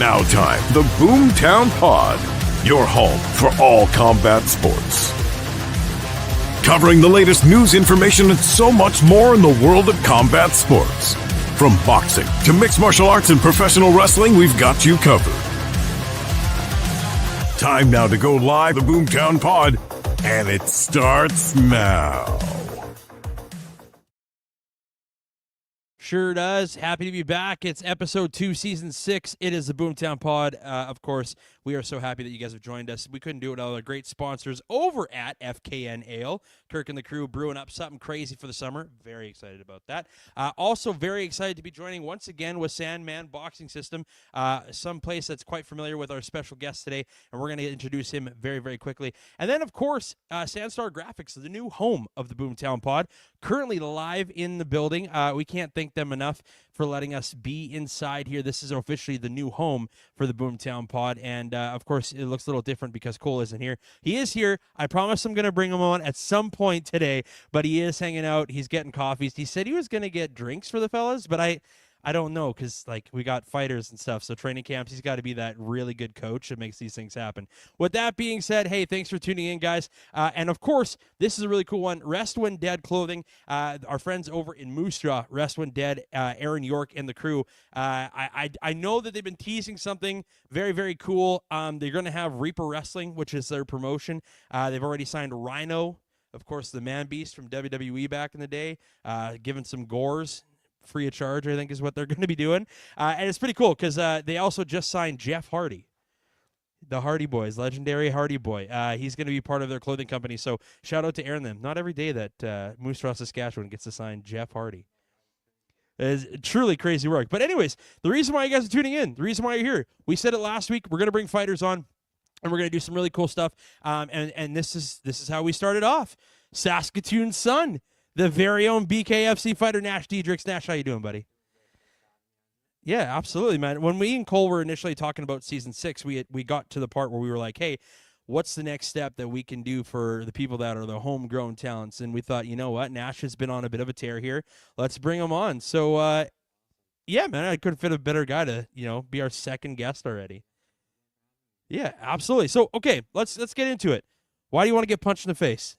now time, the Boomtown Pod, your home for all combat sports. Covering the latest news, information, and so much more in the world of combat sports. From boxing to mixed martial arts and professional wrestling, we've got you covered. Time now to go live, the Boomtown Pod, and it starts now. Sure does. Happy to be back. It's episode 2, season 6. It is the Boomtown Pod. Of course, we are so happy that you guys have joined us. We couldn't do it without our great sponsors over at FKN Ale. Kirk and the crew brewing up something crazy for the summer. Very excited about that. Also very excited to be joining once again with Sandman Boxing System, some place that's quite familiar with our special guest today, and we're going to introduce him very, very quickly. And then, of course, Sandstar Graphics, the new home of the Boomtown Pod, currently live in the building. We can't thank them enough for letting us be inside here. This is officially the new home for the Boomtown Pod, and of course it looks a little different because Cole isn't here. He is here. I promise I'm going to bring him on at some point today, but he is hanging out. He's getting coffees. He said he was going to get drinks for the fellas, but I don't know, because like we got fighters and stuff, so training camps, he's got to be that really good coach that makes these things happen. With that being said, hey, thanks for tuning in, guys. And of course, this is a really cool one. Rest When Dead Clothing, our friends over in Moose Jaw, Rest When Dead, Aaron York and the crew. I know that they've been teasing something very, very cool. They're going to have Reaper Wrestling, which is their promotion. They've already signed Rhino, of course, the man beast from WWE back in the day, given some gores. Free of charge, I think, is what they're going to be doing. And it's pretty cool because they also just signed Jeff Hardy, the Hardy Boys, legendary Hardy Boy. He's going to be part of their clothing company. So shout out to Aaron them. Not every day that Moose Jaw, Saskatchewan gets to sign Jeff Hardy. It's truly crazy work. But anyways, the reason why you guys are tuning in, the reason why you're here, we said it last week, we're going to bring fighters on, and we're going to do some really cool stuff. And this is how we started off. Saskatoon's son, the very own BKFC Fighter Nash Diedrichs. Nash, how you doing, buddy? Yeah, absolutely, man. When we and Cole were initially talking about season 6, we got to the part where we were like, hey, what's the next step that we can do for the people that are the homegrown talents? And we thought, you know what? Nash has been on a bit of a tear here. Let's bring him on. So, yeah, man, I couldn't fit a better guy to, be our second guest already. Yeah, absolutely. So, okay, let's get into it. Why do you want to get punched in the face?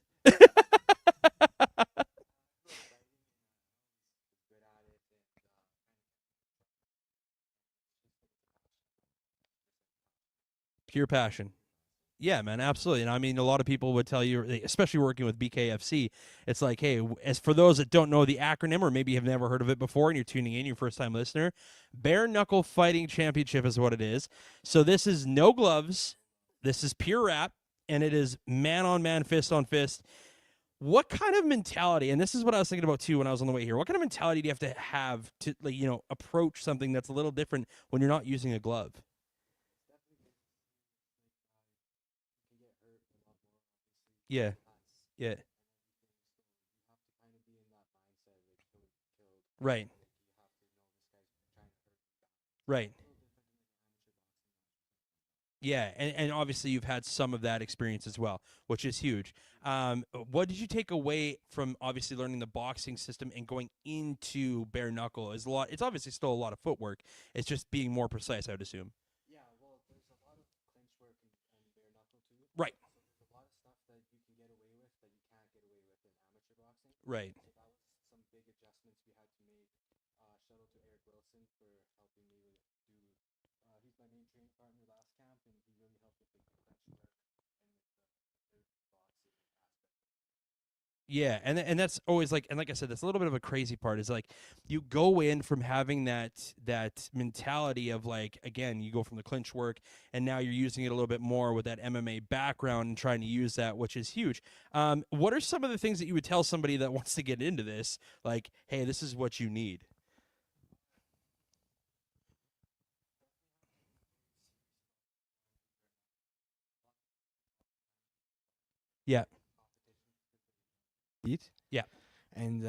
Pure passion. Yeah, man, absolutely. And I mean, a lot of people would tell you, especially working with BKFC, it's like, hey, as for those that don't know the acronym or maybe have never heard of it before and you're tuning in, your first-time listener, Bare Knuckle Fighting Championship is what it is. So this is no gloves, this is pure rap, and it is man-on-man, fist-on-fist. What kind of mentality, and this is what I was thinking about too when I was on the way here, what kind of mentality do you have to approach something that's a little different when you're not using a glove? Yeah, yeah. Right, right. Yeah, and obviously you've had some of that experience as well, which is huge. What did you take away from obviously learning the boxing system and going into bare knuckle? It's obviously still a lot of footwork. It's just being more precise, I would assume. Right, right. Yeah, and that's always like, and like I said, that's a little bit of a crazy part is like you go in from having that mentality of like, again, you go from the clinch work and now you're using it a little bit more with that MMA background and trying to use that, which is huge. What are some of the things that you would tell somebody that wants to get into this? Like, hey, this is what you need. Yeah, Compete. yeah, And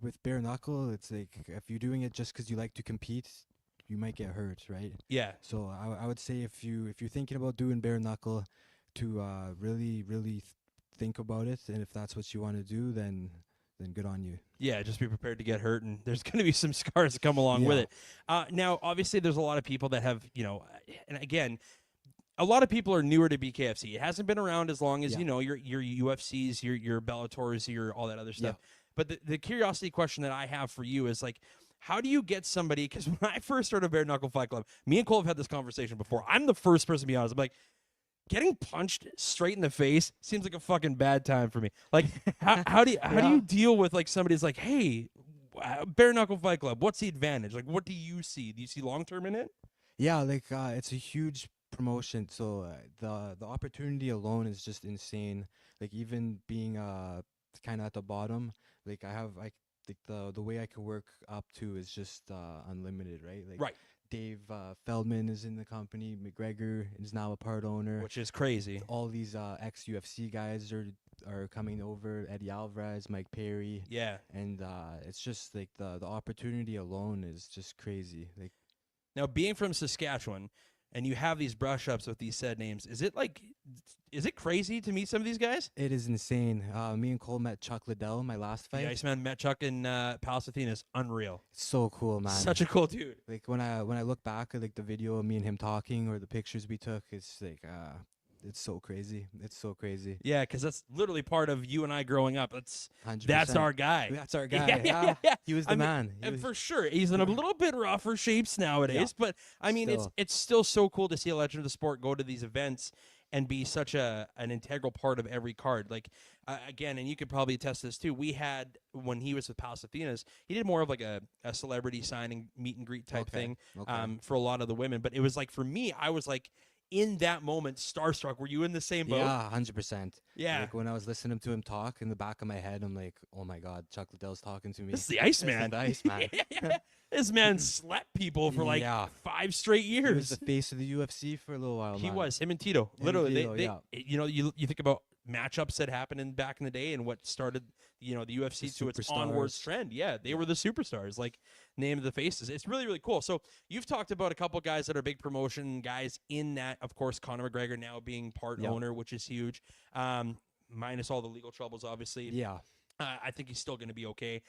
with bare knuckle, it's like if you're doing it just because you like to compete, you might get hurt, right? yeah. So I would say if you're thinking about doing bare knuckle, to really think about it, and if that's what you want to do, then then good on you. Yeah, just be prepared to get hurt, and there's going to be some scars that come along with Yeah. it. Now, obviously, there's a lot of people that have, and again, a lot of people are newer to BKFC. It hasn't been around as long as Yeah. your UFCs, your Bellators, your all that other stuff. Yeah. But the curiosity question that I have for you is like, how do you get somebody? Because when I first started Bare Knuckle Fight Club, me and Cole have had this conversation before. I'm the first person to be honest. I'm like, getting punched straight in the face seems like a fucking bad time for me. Like, how do you deal with like somebody's like, hey, Bare Knuckle Fight Club, what's the advantage? Like, what do you see? Do you see long term in it? Yeah, like it's a huge promotion. So the opportunity alone is just insane. Like even being kind of at the bottom, like I think the way I can work up to is just unlimited, right? Like Right. Dave Feldman is in the company. McGregor is now a part owner. Which is crazy. All these ex UFC guys are coming over. Eddie Alvarez, Mike Perry. Yeah. And it's just like the opportunity alone is just crazy. Like Now, being from Saskatchewan, and you have these brush ups with these said names, is it crazy to meet some of these guys? it is insane. Me and Cole met Chuck Liddell my last fight. The Iceman met Chuck in Palace Athena's unreal. So cool, man. Such a cool dude. like when I look back at like the video of me and him talking or the pictures we took, it's like it's so crazy. It's so crazy. Yeah, because that's literally part of you and I growing up. 100%. That's our guy. That's our guy. Yeah. He was the man. He And was- for sure, he's in a little bit rougher shapes nowadays, but I mean, Still. it's still so cool to see a legend of the sport go to these events and be such an integral part of every card. Like again, and you could probably attest to this too. We had when he was with Palace Athenas, he did more of like a celebrity signing meet and greet type thing Okay. for a lot of the women. But it was like for me, I was like in that moment starstruck. Were you in the same boat? Yeah, 100%. Yeah. Like when I was listening to him talk in the back of my head, I'm like, oh my God, Chuck Liddell's talking to me. This is the Iceman. The Iceman. This man slept people for like Yeah. 5 straight He was years. the face of the UFC for a little while. He man. was him and Tito. and Literally, Tito, they yeah. you think about matchups that happened back in the day and what started the UFC The to its onwards superstars. trend. Yeah, they were the superstars, like name of the faces. It's really really cool. So you've talked about a couple guys that are big promotion guys in that. Of course, Conor McGregor now being part Yeah. owner, which is huge. Minus all the legal troubles, obviously. Yeah. I think he's still going to be okay.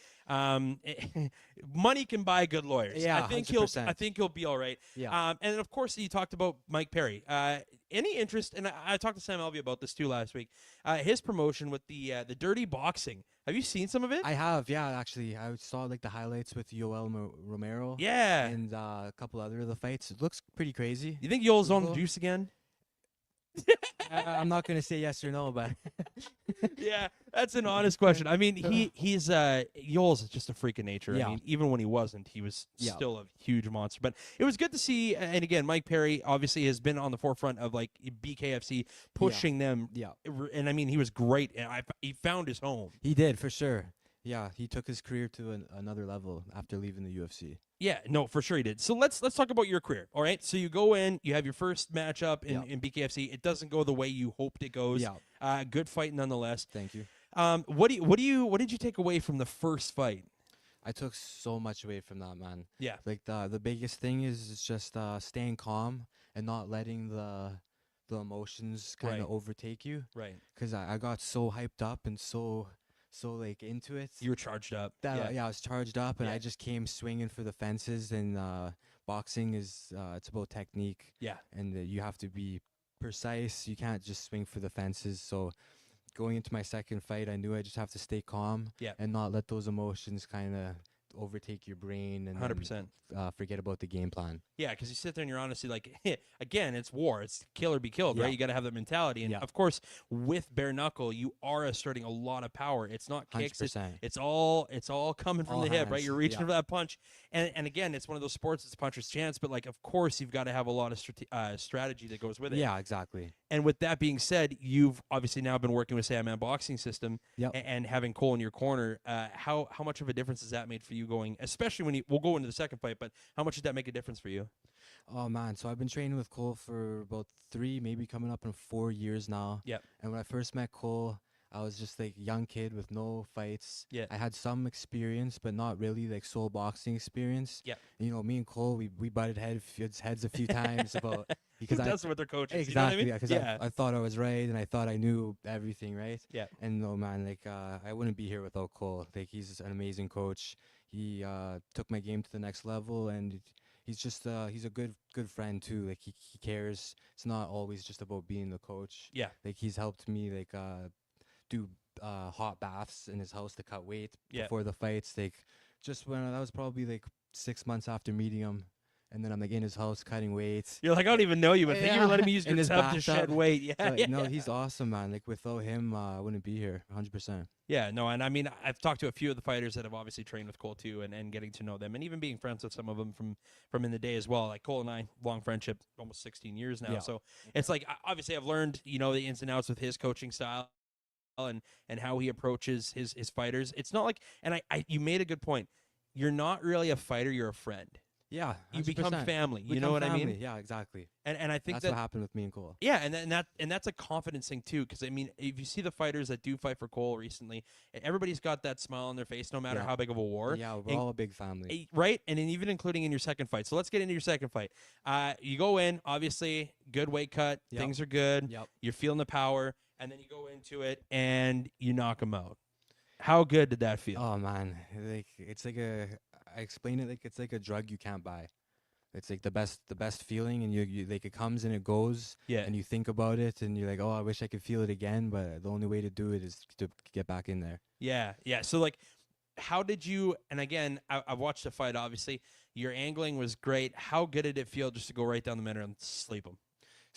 Money can buy good lawyers. Yeah, I think 100%. I think he'll be all right. Yeah. And of course, you talked about Mike Perry. Any interest? And I talked to Sam Alvey about this too last week. His promotion with the Dirty Boxing. Have you seen some of it? I have, yeah, actually. I saw like the highlights with Yoel Romero. Yeah. And a couple other of the fights. It looks pretty crazy. You think Yoel's on the Cool. juice again? I'm not going to say yes or no, but Yeah, that's an honest question. I mean, he's Yoel's just a freak of nature. I Yeah. mean, even when he wasn't, he was Yeah. still a huge monster. But it was good to see. And again, Mike Perry obviously has been on the forefront of like BKFC pushing them. yeah. And I mean, he was great. And he found his home. He did, for sure. Yeah, he took his career to another level after leaving the UFC. Yeah, no, for sure he did. So let's talk about your career. All right. So you go in, you have your first matchup in BKFC. It doesn't go the way you hoped it goes. Yeah. Good fight nonetheless. Thank you. What did you take away from the first fight? I took so much away from that, man. Yeah. Like the biggest thing is just staying calm and not letting the emotions kind of Right. overtake you. Right. Because I got so hyped up and so like into it. You were charged up. That, I was charged up and Yeah. I just came swinging for the fences. And boxing is it's about technique. Yeah. And you have to be precise. You can't just swing for the fences. So going into my second fight, I knew I just have to stay calm. Yeah. And not let those emotions kind of overtake your brain and 100%. forget about the game plan. Yeah, because you sit there and you're honestly like, again, it's war. It's kill or be killed, Yeah. right? You got to have that mentality. And Yeah. of course, with bare knuckle, you are asserting a lot of power. It's not kicks. 100%. It's all coming from All the hip, right? hands, You're reaching yeah. for that punch. And again, it's one of those sports. It's a puncher's chance. But like, of course, you've got to have a lot of strategy that goes with it. Yeah, exactly. And with that being said, you've obviously now been working with MMA and Boxing system Yep. and having Cole in your corner. How much of a difference has that made for you going, especially when we'll go into the second fight, but how much did that make a difference for you? Oh man, so I've been training with Cole for about 3, maybe coming up in 4 years now. Yep. And when I first met Cole, I was just like young kid with no fights. Yeah. I had some experience, but not really like soul boxing experience. Yeah. You know, me and Cole, we butted heads a few times about because Who does it with their coaches? exactly You know what I because mean? Yeah. I thought I was right and I thought I knew everything, right? Yeah. And no man, like I wouldn't be here without Cole. Like he's an amazing coach. He took my game to the next level, and he's just he's a good friend too. Like he cares. It's not always just about being the coach. Yeah. Like he's helped me like do hot baths in his house to cut weight Yeah. before the fights. Like just when that was probably like 6 months after meeting him, and then I'm like in his house cutting weight. You're like, I don't even know you, but thank you for letting me use In your his tub to shed bathtub. weight. Yeah. So, Yeah. no, he's awesome, man. Like without him, I wouldn't be here, 100%. Yeah, no, and I mean, I've talked to a few of the fighters that have obviously trained with Cole too, and getting to know them, and even being friends with some of them from in the day as well. Like Cole and I, long friendship, almost 16 years now. Yeah. So it's like obviously I've learned the ins and outs with his coaching style and how he approaches his fighters. It's not like, and I you made a good point. You're not really a fighter; you're a friend. Yeah, 100%. You become family. You know Become what I mean? family. Yeah, exactly. And I think That's that what happened with me and Cole. yeah, and that's a confidence thing too, because I mean, if you see the fighters that do fight for Cole recently, everybody's got that smile on their face, no matter Yeah. how big of a war. Yeah, we're And- all a big family. Right, and then even including in your second fight. So let's get into your second fight. You go in, obviously, good weight cut, Yep. things are good, Yep. you're feeling the power, and then you go into it and you knock him out. How good did that feel? Oh man, like it's like I explain it like it's like a drug you can't buy. It's like the best feeling, and you like it comes and it goes, Yeah. and you think about it, and you're like, oh, I wish I could feel it again, but the only way to do it is to get back in there. Yeah. So like, how did you? And again, I've watched the fight. Obviously, your angling was great. How good did it feel just to go right down the middle and sleep him?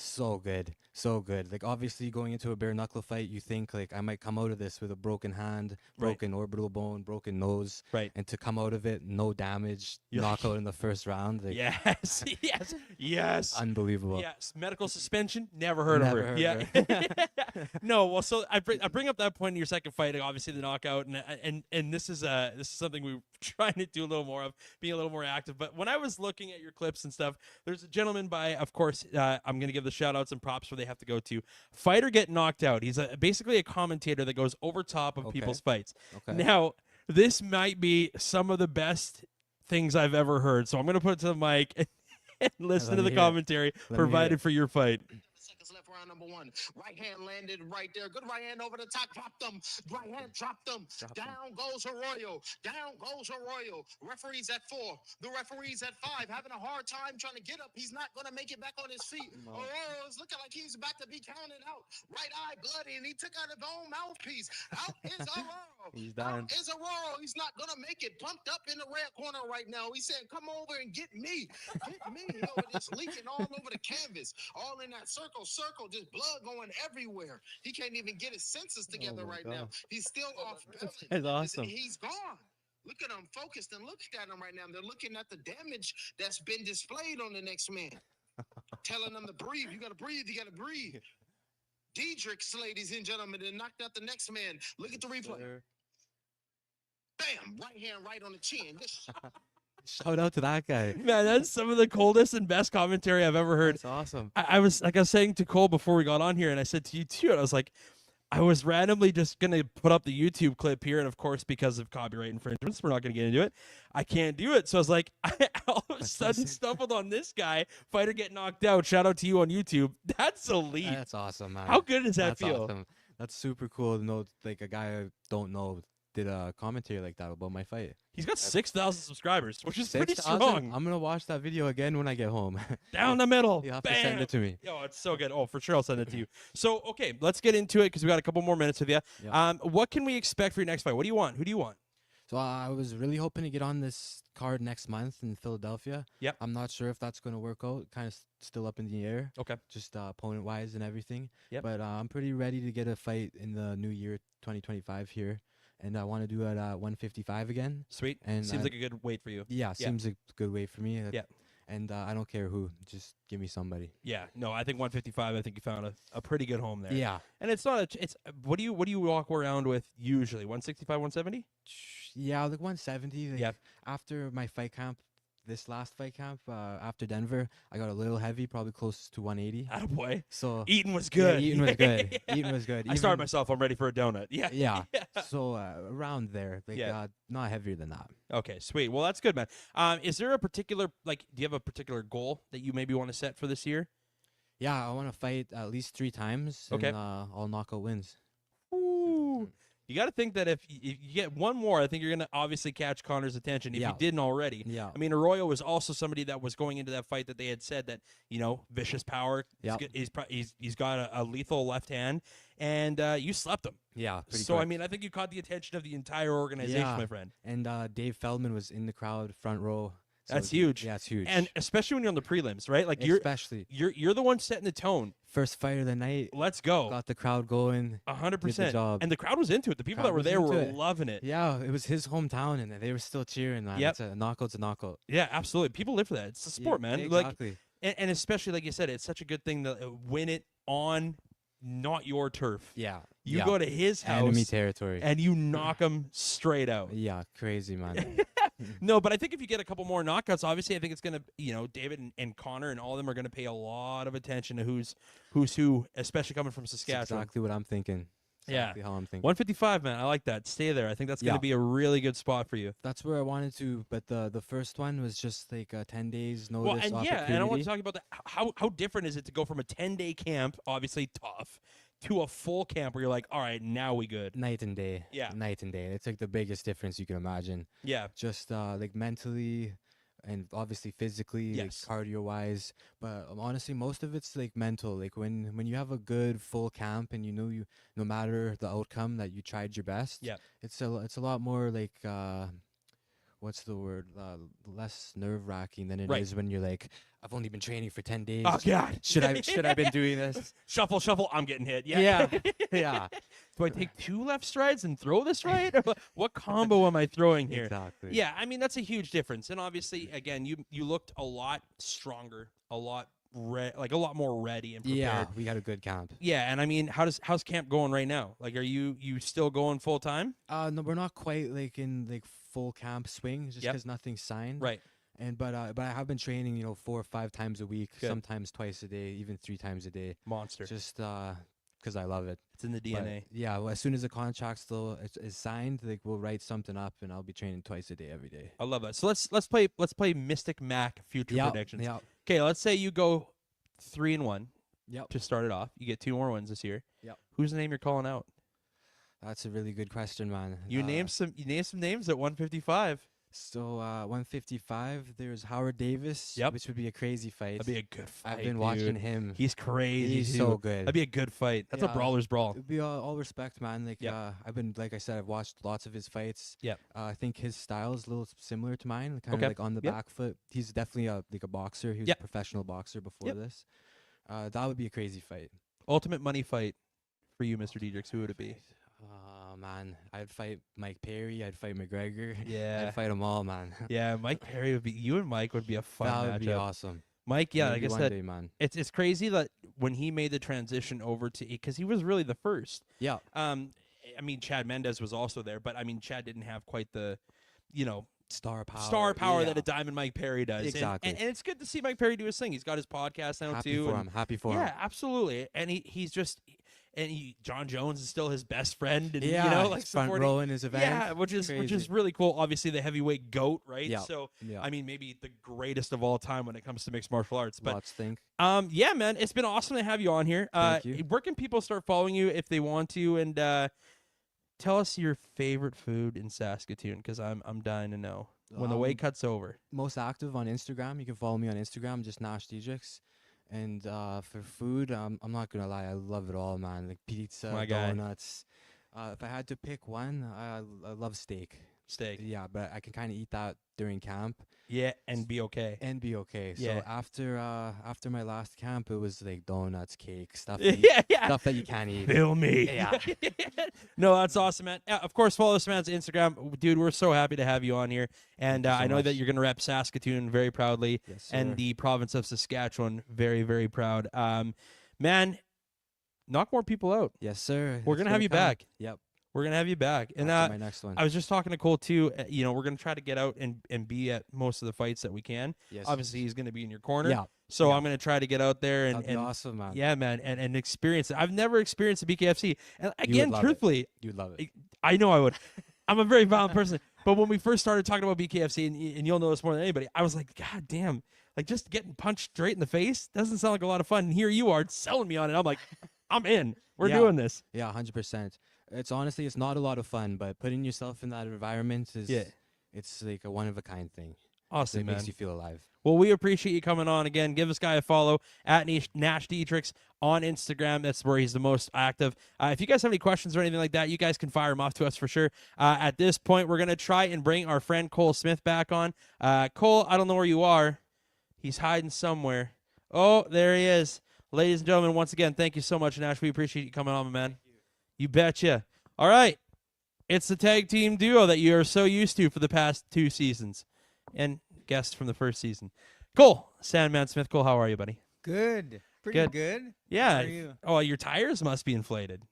So good, so good. Like obviously going into a bare knuckle fight, you think like I might come out of this with a broken hand, Right. broken orbital bone, broken nose, Right. and to come out of it no damage, You're like- knockout in the first round, like Yes. Yes. unbelievable. Yes, medical suspension. Never heard Never of her. heard Yeah. of her. No. Well, so I bring up that point in your second fight. Obviously, the knockout, and this is something we're trying to do a little more of, being a little more active. But when I was looking at your clips and stuff, there's a gentleman by, of course, I'm gonna give the shout outs and props where they have to go to. Fighter get knocked out. He's basically a commentator that goes over top of Okay. people's fights. Okay. Now, this might be some of the best things I've ever heard. So I'm gonna put it to the mic and listen Let to the me hear it. commentary Let me hear provided it. for your fight. Seconds left, round number one. Right hand landed right there. Good right hand over the top. Dropped them. Right hand dropped them. Down goes Arroyo. Down goes Arroyo. Referee's at 4. The referee's at 5. Having a hard time trying to get up. He's not going to make it back on his feet. No. Arroyo's looking like he's about to be counted out. Right eye bloody, and he took out his own mouthpiece. Out is Arroyo. He's done. Out is Arroyo. He's not going to make it. Pumped up in the red corner right now. He said, come over and get me. Get me. He over just leaking all over the canvas. All in that circle, just blood going everywhere. He can't even get his senses together my right God. now. He's still off balance. That's awesome. He's gone. Look at him focused and look at him right now. They're looking at the damage that's been displayed on the next man. Telling them to breathe. You got to breathe. You got to breathe. Diedrichs, ladies and gentlemen, and knocked out the next man. Look at the replay. Bam! Right hand right on the chin. This Shout out to that guy. Man, that's some of the coldest and best commentary I've ever heard. That's awesome. I was saying to Cole before we got on here, and I said to you too, and I was like, I was randomly just gonna put up the YouTube clip here, and of course, because of copyright infringements, we're not gonna get into it. I can't do it, so I was like, I all of a sudden stumbled on this guy, fighter get knocked out. Shout out to you on YouTube. That's elite. That's awesome, man. How good does that That's feel? Awesome. That's super cool to know like a guy I don't know did a commentary like that about my fight. He's got 6,000 subscribers, which is pretty 6,000? strong. I'm gonna watch that video again when I get home. Down the middle. You have to Bam. send it to me. Oh, it's so good. Oh, for sure, I'll send it to you. So, okay, let's get into it because we got a couple more minutes with you. Yeah. What can we expect for your next fight? What do you want? Who do you want? So I was really hoping to get on this card next month in Philadelphia. Yep. I'm not sure if that's gonna work out. Kind of still up in the air. Okay. Just opponent wise and everything. Yep. But I'm pretty ready to get a fight in the new year, 2025 here, and I want to do it at 155 again. Sweet. And Seems I- like a good weight for you. Yeah, seems a good way for me. Yeah. And I don't care who, just give me somebody. Yeah. No, I think 155. I think you found a pretty good home there. Yeah. And it's not a. It's what do you walk around with usually? 165, 170. Yeah, like 170. Like Yeah. After my fight camp, this last fight camp after Denver, I got a little heavy, probably close to 180. Attaboy. So Eating was yeah, good. eating was good. Eating was good. I started Even- myself. I'm ready for a donut. Yeah. Yeah. So around there, like Yeah. not heavier than that. Okay, sweet. Well, that's good, man. Is there a particular, like, do you have a particular goal that you maybe want to set for this year? Yeah, I want to fight at least 3 times. Okay. And, all knockout wins. Ooh. You got to think that if you get one more, I think you're going to obviously catch Connor's attention if Yeah. you didn't already. Yeah. I mean, Arroyo was also somebody that was going into that fight that they had said that, vicious power. Yep. He's got a lethal left hand, and you slept him. Yeah. Pretty So, I quick. mean, I think you caught the attention of the entire organization, Yeah. my friend. And Dave Feldman was in the crowd, front row. So That's huge. Yeah, it's huge. And especially when you're on the prelims, right? Like, especially you're the one setting the tone. first fight of the night, Let's go. got the crowd going. 100%. job. And the crowd was into it. The people that Crowd were was there were into it. loving it. Yeah, it was his hometown, and they were still cheering, man. Yep. It's a knockout's a knockout. Yeah, absolutely. People live for that. It's a sport, Yeah, man. Like, exactly. and especially like you said, it's such a good thing to win it on not your turf. Yeah. You yeah. go to his house enemy territory. and you knock him straight out. Yeah, crazy, man. No, but I think if you get a couple more knockouts, obviously I think it's gonna, David and Connor and all of them are gonna pay a lot of attention to who's who, especially coming from That's Saskatchewan. exactly what I'm thinking. Yeah. Exactly how I'm thinking. 155, man. I like that. Stay there. I think that's gonna Yeah. be a really good spot for you. That's where I wanted to, but the first one was just like 10 days notice Well, and opportunity. and I want to talk about that. How different is it to go from a 10-day camp, obviously tough, to a full camp where you're like, all right, now we good. Night and day. Yeah. Night and day. It's like the biggest difference you can imagine. Yeah. Just like mentally and obviously physically, Yes. like cardio wise. But honestly, most of it's like mental. Like when you have a good full camp and you no matter the outcome that you tried your best. Yeah. It's a lot more like what's the word? Less nerve wracking than it is Right. when you're like, I've only been training for 10 days. Oh God. Should I been doing this? Shuffle. I'm getting hit. Yeah. Yeah. Yeah. Do I take 2 left strides and throw this right? Or what combo am I throwing here? Exactly. Yeah, I mean that's a huge difference. And obviously, again, you looked a lot stronger, a lot more ready and prepared. Yeah, we got a good camp. Yeah, and I mean, how's camp going right now? Like, are you still going full time? No, we're not quite like in like full camp swing, just Yep. because nothing's signed. Right. And but I have been training, 4 or 5 times a week, Good. sometimes twice a day, even 3 times a day, Monster. just because I love it. It's in the But, DNA. yeah, well, as soon as the contract still is signed, like we'll write something up, and I'll be training twice a day every day. I love that. So let's play Mystic Mac future Yeah, predictions. yeah, Okay, let's say you go 3-1 yep. to start it off. You get 2 more wins this year. Yep. Who's the name you're calling out? That's a really good question, man. You name some names at 155. So 155, there's Howard Davis, Yep. which would be a crazy fight. That'd be a good fight. I've been dude. watching him. He's crazy. He's dude. so good. That'd be a good fight. That's a Yeah. brawler's brawl. It'd be all respect, man. Like, Yep. I've been, like I said, I've watched lots of his fights. Yep. I think his style is a little similar to mine, kind of Okay. like on the Yep. back foot. He's definitely a boxer. He was Yep. a professional boxer before Yep. this. That would be a crazy fight. Ultimate money fight for you, Mr. Diedrichs. Who would it be? Oh man, I'd fight Mike Perry. I'd fight McGregor. Yeah. I'd fight them all, man. Yeah, Mike Perry would be. You and Mike would be a fun that would matchup. be awesome. Mike, yeah, Maybe like I one said, day, man. it's crazy that when he made the transition over to, because he was really the first. Yeah. I mean, Chad Mendez was also there, but I mean, Chad didn't have quite the, Star power. star power that Yeah. a Diamond Mike Perry does. And- Exactly. And it's good to see Mike Perry do his thing. He's got his podcast now Happy too. for and- him. Happy for him. Yeah, absolutely. And he's just, John Jones is still his best friend. And, Yeah. like he's front supporting. row in his event. Yeah, which is Crazy. really cool. Obviously, the heavyweight GOAT, right? Yeah. So, Yeah. I mean, maybe the greatest of all time when it comes to mixed martial arts. But Lots think. yeah, man, it's been awesome to have you on here. Thank you. Where can people start following you if they want to? And tell us your favorite food in Saskatoon, because I'm dying to know when the weight cut's over. Most active on Instagram. You can follow me on Instagram, just Nash Diedrichs. And for food, I'm not gonna lie, I love it all, man. Like pizza, My guy. donuts. If I had to pick one, I love steak. Steak. Yeah, but I can kind of eat that during camp Yeah, and be okay. and be okay. Yeah. So after my last camp, it was like donuts, cake, stuff. That you, yeah. stuff that you can't eat. Fill me. Yeah. No, that's awesome, man. Of course, follow this man's Instagram. Dude, we're so happy to have you on here. And Thank you so I know that much. you're going to rep Saskatoon very proudly, Yes, sir. and the province of Saskatchewan very, very proud. Man, knock more people out. Yes, sir. We're It's gonna have you come. back. Yep. We're gonna have you back. And After my next one. I was just talking to Cole too. You know, we're gonna try to get out and be at most of the fights that we can. Yes. Obviously, he's gonna be in your corner. Yeah. So Yeah. I'm gonna try to get out there and That'd be awesome, man. yeah, man, and experience it. I've never experienced a BKFC. And again, love it. truthfully, You'd love it. I know I would. I'm a very violent person. But when we first started talking about BKFC, and you'll know this more than anybody, I was like, God damn, like just getting punched straight in the face doesn't sound like a lot of fun. And here you are selling me on it. I'm like, I'm in. We're doing this. Yeah, 100%. It's honestly, it's not a lot of fun, but putting yourself in that environment is, it's like a one of a kind thing. Awesome, It man. makes you feel alive. Well, we appreciate you coming on again. Give this guy a follow at Nash Diedrichs on Instagram. That's where he's the most active. If you guys have any questions or anything like that, you guys can fire them off to us for sure. At this point, we're going to try and bring our friend Cole Smith back on. Cole, I don't know where you are. He's hiding somewhere. Oh, there he is. Ladies and gentlemen, once again, thank you so much, Nash. We appreciate you coming on, my man. You betcha. All right. It's the tag team duo that you are so used to for the past 2 seasons. And guests from the first season. Cole, Sandman Smith. Cole, how are you, buddy? Good. Pretty good. Yeah. How are you? Oh, your tires must be inflated.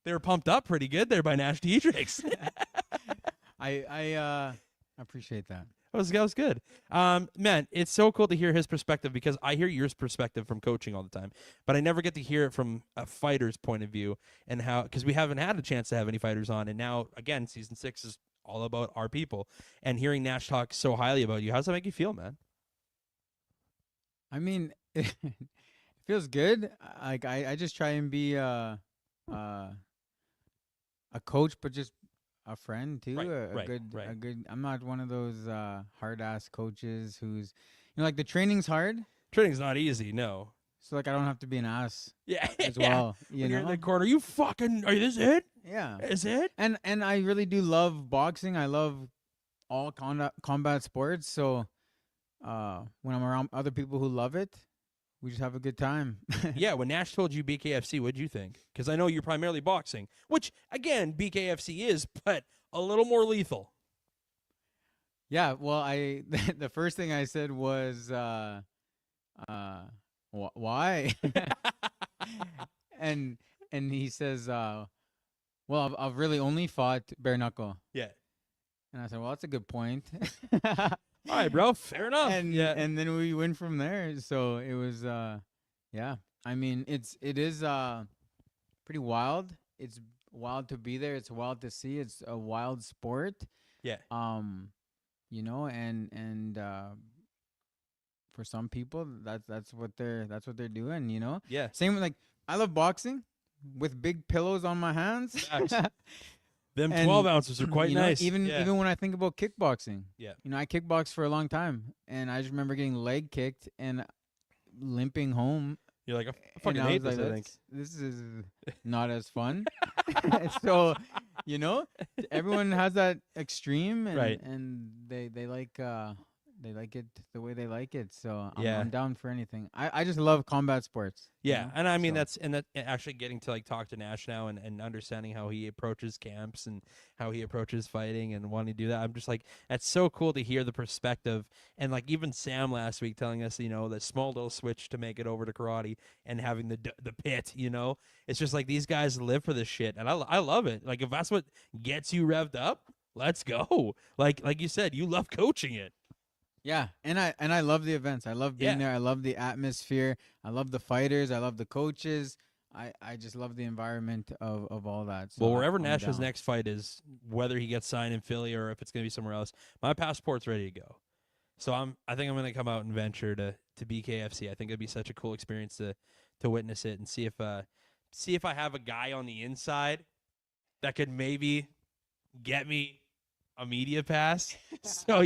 They were pumped up pretty good there by Nash Diedrichs. I appreciate that. That was good. Man, it's so cool to hear his perspective because I hear your perspective from coaching all the time, but I never get to hear it from a fighter's point of view and how, because we haven't had a chance to have any fighters on. And now, again, season 6 is all about our people, and hearing Nash talk so highly about you, how does that make you feel, man? I mean, it feels good. Like I just try and be a coach, but just a friend too. Right, A good. I'm not one of those hard ass coaches who's, like the training's hard. Training's not easy, no. So like I don't have to be an ass Yeah, as well. When You you're in know. the corner, you fucking, are you this it? Yeah. Is it? And I really do love boxing. I love all combat sports. So when I'm around other people who love it, we just have a good time. Yeah, when Nash told you BKFC, what'd you think? Because I know you're primarily boxing, which, again, BKFC is, but a little more lethal. Yeah, well, the first thing I said was, why? and he says, well, I've really only fought bare knuckle. Yeah. And I said, well, that's a good point. All right, bro, fair enough. And then we went from there. So it was, yeah. I mean, it is pretty wild. It's wild to be there. It's wild to see. It's a wild sport. Yeah. And for some people, that's what they're doing. Yeah. Same with, like, I love boxing with big pillows on my hands. Them And, 12 ounces are quite nice. Even when I think about kickboxing. Yeah. I kickboxed for a long time, and I just remember getting leg kicked and limping home. You're like, I And fucking I hate was this, like, I think. this is not as fun. So, everyone has that extreme, and, Right. and they like it the way they like it. So Yeah. I'm down for anything. I just love combat sports. Yeah, and I mean So- that actually getting to like talk to Nash now and understanding how he approaches camps and how he approaches fighting and wanting to do that. I'm just like, that's so cool to hear the perspective. And like even Sam last week telling us, the small little switch to make it over to karate and having the pit. It's just like these guys live for this shit, and I love it. Like if that's what gets you revved up, let's go. Like you said, you love coaching it. Yeah, and I love the events. I love being Yeah. there. I love the atmosphere. I love the fighters. I love the coaches. I just love the environment of all that. So Well, wherever I'm Nash's down. next fight is, whether he gets signed in Philly or if it's going to be somewhere else, my passport's ready to go. So I think I'm going to come out and venture to BKFC. I think it'd be such a cool experience to witness it and see if I have a guy on the inside that could maybe get me a media pass. So,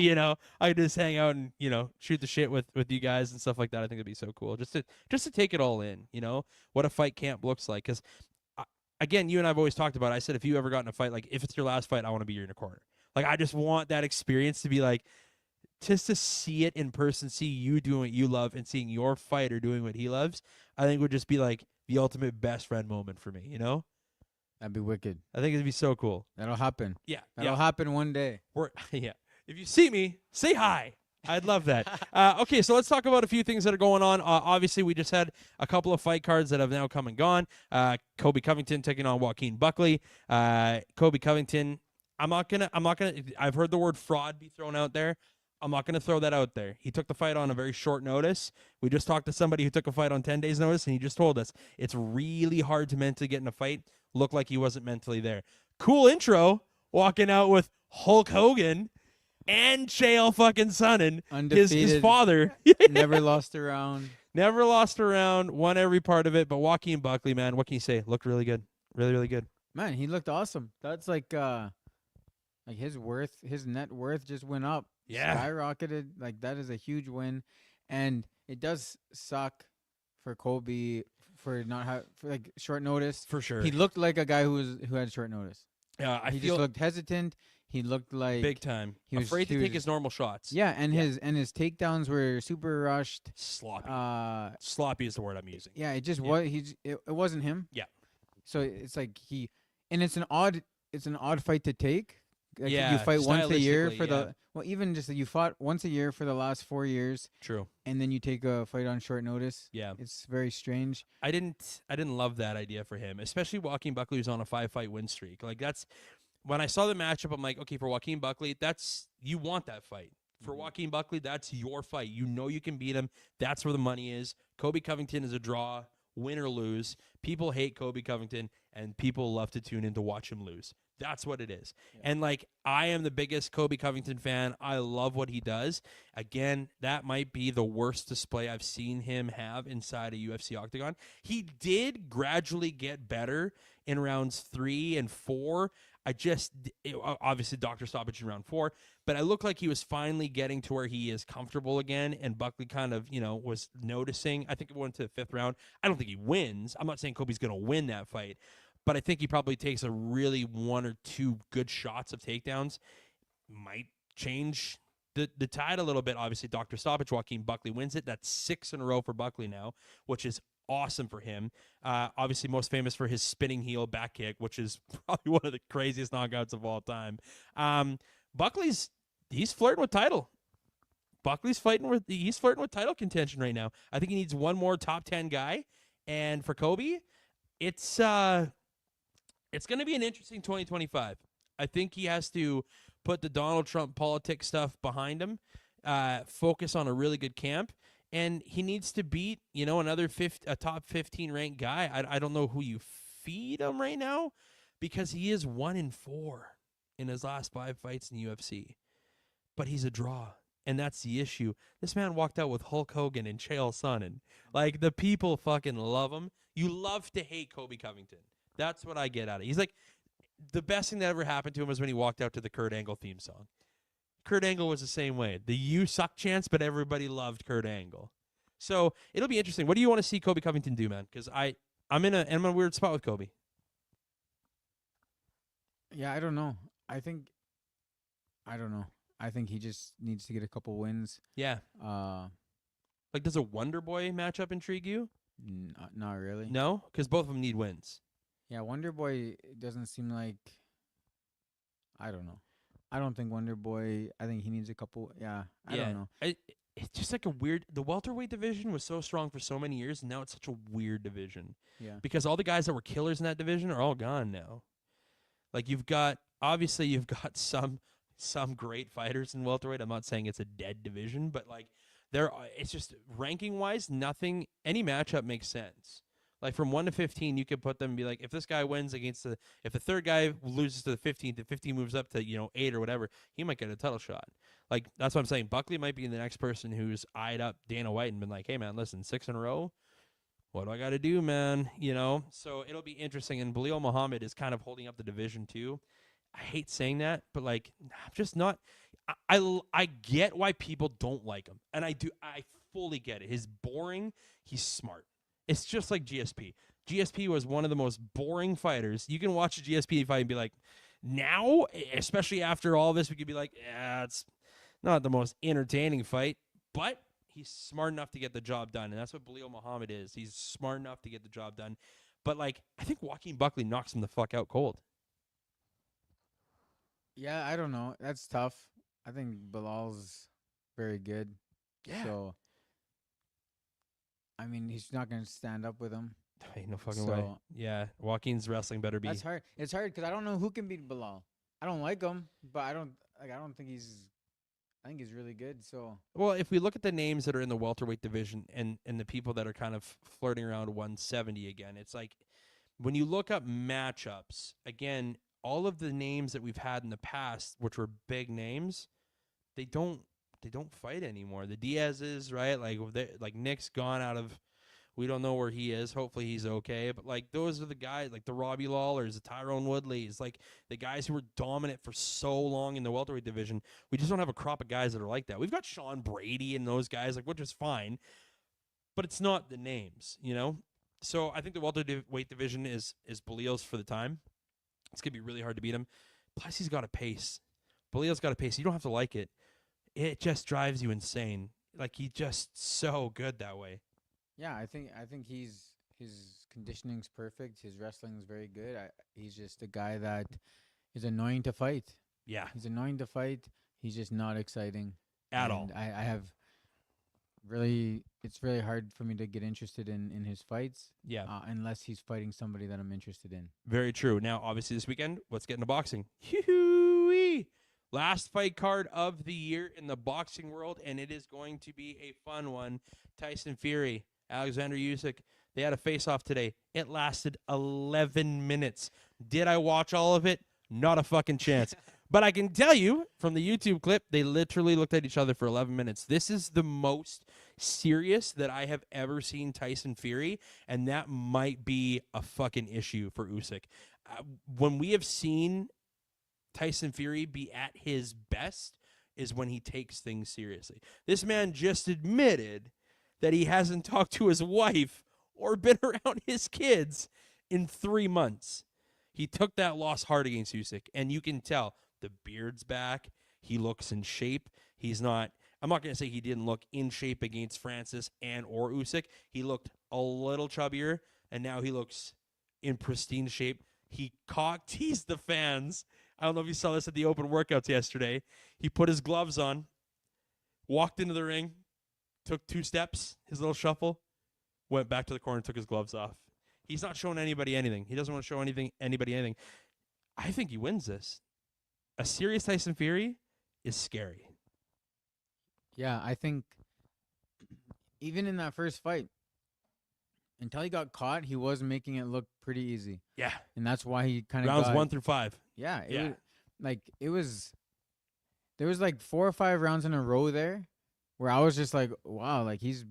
I just hang out and, shoot the shit with you guys and stuff like that. I think it'd be so cool just to take it all in, what a fight camp looks like. Because, again, you and I've always talked about it. I said, if you ever got in a fight, like if it's your last fight, I want to be in your corner. Like, I just want that experience to be like, just to see it in person, see you doing what you love and seeing your fighter doing what he loves, I think would just be like the ultimate best friend moment for me, That'd be wicked. I think it'd be so cool. That'll happen. Yeah. That'll happen one day. Yeah. If you see me, say hi. I'd love that. Okay, so let's talk about a few things that are going on. Obviously, we just had a couple of fight cards that have now come and gone. Kobe Covington taking on Joaquin Buckley. Kobe Covington, I've heard the word fraud be thrown out there. I'm not gonna throw that out there. He took the fight on a very short notice. We just talked to somebody who took a fight on 10 days notice, and he just told us it's really hard to mentally get in a fight. Looked like he wasn't mentally there. Cool intro, walking out with Hulk Hogan and Chael fucking Sonnen, his Undefeated. father. Never lost a round. Never lost a round, won every part of it. But Joaquin Buckley, man, what can you say? Looked really good. Really, really good. Man, he looked awesome. That's like his net worth just went up. Yeah. Skyrocketed. Like, that is a huge win. And it does suck for Kobe for not like short notice. For sure. He looked like a guy who had short notice. I He feel just looked hesitant. He looked like big time. he was- Afraid he to take was- his normal shots. Yeah, and his takedowns were super rushed. Sloppy. Sloppy is the word I'm using. Yeah, it just Yeah. was it wasn't him. Yeah. So it's like it's an odd fight to take. Like, Yeah, you fight once a year stylistically, for yeah. even just that you fought once a year for the last 4 years, True. and then you take a fight on short notice. Yeah. It's very strange. I didn't love that idea for him, especially Joaquin Buckley who's on a 5-fight win streak. Like, that's when I saw the matchup, I'm like, okay, for Joaquin Buckley, you want that fight. For Joaquin Buckley, that's your fight. You know you can beat him. That's where the money is. Kobe Covington is a draw, win or lose. People hate Kobe Covington, and people love to tune in to watch him lose. That's what it is. Yeah. And, like, I am the biggest Kobe Covington fan. I love what he does. Again, that might be the worst display I've seen him have inside a UFC octagon. He did gradually get better in rounds 3 and 4. Obviously, doctor stoppage in round 4, but I looked like he was finally getting to where he is comfortable again, and Buckley kind of, was noticing. I think it went to the 5th round. I don't think he wins. I'm not saying Kobe's going to win that fight, but I think he probably takes a really 1 or 2 good shots of takedowns. Might change the tide a little bit. Obviously, doctor stoppage, Joaquin Buckley wins it. That's 6 in a row for Buckley now, which is awesome for him. Obviously, most famous for his spinning heel back kick, which is probably one of the craziest knockouts of all time. He's flirting with title. Buckley's flirting with title contention right now. I think he needs one more top 10 guy. And for Kobe, it's going to be an interesting 2025. I think he has to put the Donald Trump politics stuff behind him, focus on a really good camp, and he needs to beat, a top 15 ranked guy. I don't know who you feed him right now, because he is 1-4 in his last 5 fights in the UFC. But he's a draw, and that's the issue. This man walked out with Hulk Hogan and Chael Sonnen. Like, the people fucking love him. You love to hate Kobe Covington. That's what I get out of it. He's like, the best thing that ever happened to him was when he walked out to the Kurt Angle theme song. Kurt Angle was the same way. The "you suck" chants, but everybody loved Kurt Angle. So it'll be interesting. What do you want to see Kobe Covington do, man? Because I'm in a weird spot with Kobe. Yeah, I don't know. I don't know. I think he just needs to get a couple wins. Yeah. Like, does a Wonder Boy matchup intrigue you? Not really. No? Because both of them need wins. Yeah, Wonder Boy doesn't seem like... I don't know. I don't think Wonder Boy... I think he needs a couple... Yeah, I don't know. It's just like a weird... The welterweight division was so strong for so many years, and now it's such a weird division. Yeah. Because all the guys that were killers in that division are all gone now. Like, you've got some great fighters in welterweight. I'm not saying it's a dead division, but, like, it's just ranking-wise, any matchup makes sense. Like, from 1 to 15, you could put them and be like, if this guy wins if the third guy loses to the 15th, the 15 moves up to, 8 or whatever, he might get a title shot. Like, that's what I'm saying. Buckley might be the next person who's eyed up Dana White and been like, hey, man, listen, 6 in a row, what do I got to do, man? So it'll be interesting. And Belal Muhammad is kind of holding up the division, too. I hate saying that, but, like, I'm just not. I get why people don't like him, and I fully get it. He's boring. He's smart. It's just like GSP. GSP was one of the most boring fighters. You can watch a GSP fight and be like, now, especially after all this, we could be like, yeah, it's not the most entertaining fight, but he's smart enough to get the job done, and that's what Belal Muhammad is. He's smart enough to get the job done. But, like, I think Joaquin Buckley knocks him the fuck out cold. Yeah, I don't know. That's tough. I think Bilal's very good. Yeah. So, I mean, he's not going to stand up with him. Ain't no fucking way. So Yeah, Joaquin's wrestling better be. that's hard. It's hard because I don't know who can beat Bilal. I don't like him, but I don't think he's. I think he's really good. So Well, if we look at the names that are in the welterweight division and the people that are kind of flirting around 170 again, it's like when you look up matchups, again, all of the names that we've had in the past, which were big names, they don't fight anymore. The Diaz's, right? Like Nick's gone out of. We don't know where he is. Hopefully he's okay. But like those are the guys, like the Robbie Lawlers, the Tyrone Woodleys, like the guys who were dominant for so long in the welterweight division. We just don't have a crop of guys that are like that. We've got Sean Brady and those guys, like, which is fine, but it's not the names, you know. So I think the welterweight division is Belal's for the time. It's gonna be really hard to beat him. Plus he's got a pace. Belal's got a pace. You don't have to like it. It just drives you insane. Like he's just so good that way. yeah, I think his conditioning's perfect. His wrestling's very good. He's just a guy that is annoying to fight. Yeah, He's annoying to fight. He's just not exciting at all. And I have really, it's really hard for me to get interested in his fights. Yeah. Unless he's fighting somebody that I'm interested in. Very true. Now, obviously, this weekend, let's get into boxing. Hoo-wee! Last fight card of the year in the boxing world, and it is going to be a fun one. Tyson Fury, Alexander Usyk, they had a face-off today. It lasted 11 minutes. Did I watch all of it? Not a fucking chance. But I can tell you from the YouTube clip, they literally looked at each other for 11 minutes. This is the most serious that I have ever seen Tyson Fury, and that might be a fucking issue for Usyk. When we have seen Tyson Fury be at his best is when he takes things seriously. This man just admitted that he hasn't talked to his wife or been around his kids in 3 months. He took that loss hard against Usyk, and you can tell the beard's back. He looks in shape. He's not. I'm not going to say he didn't look in shape against Francis and or Usyk. He looked a little chubbier, and now he looks in pristine shape. He cock-teased the fans. I don't know if you saw this at the open workouts yesterday. He put his gloves on, walked into the ring, took 2 steps, his little shuffle, went back to the corner and took his gloves off. He's not showing anybody anything. He doesn't want to show anybody anything. I think he wins this. A serious Tyson Fury is scary. Yeah, I think even in that first fight, until he got caught, he was making it look pretty easy. Yeah. And that's why he kind of Rounds 1 through 5. Yeah. Yeah. There was like 4 or 5 rounds in a row there where I was just like, wow, like he's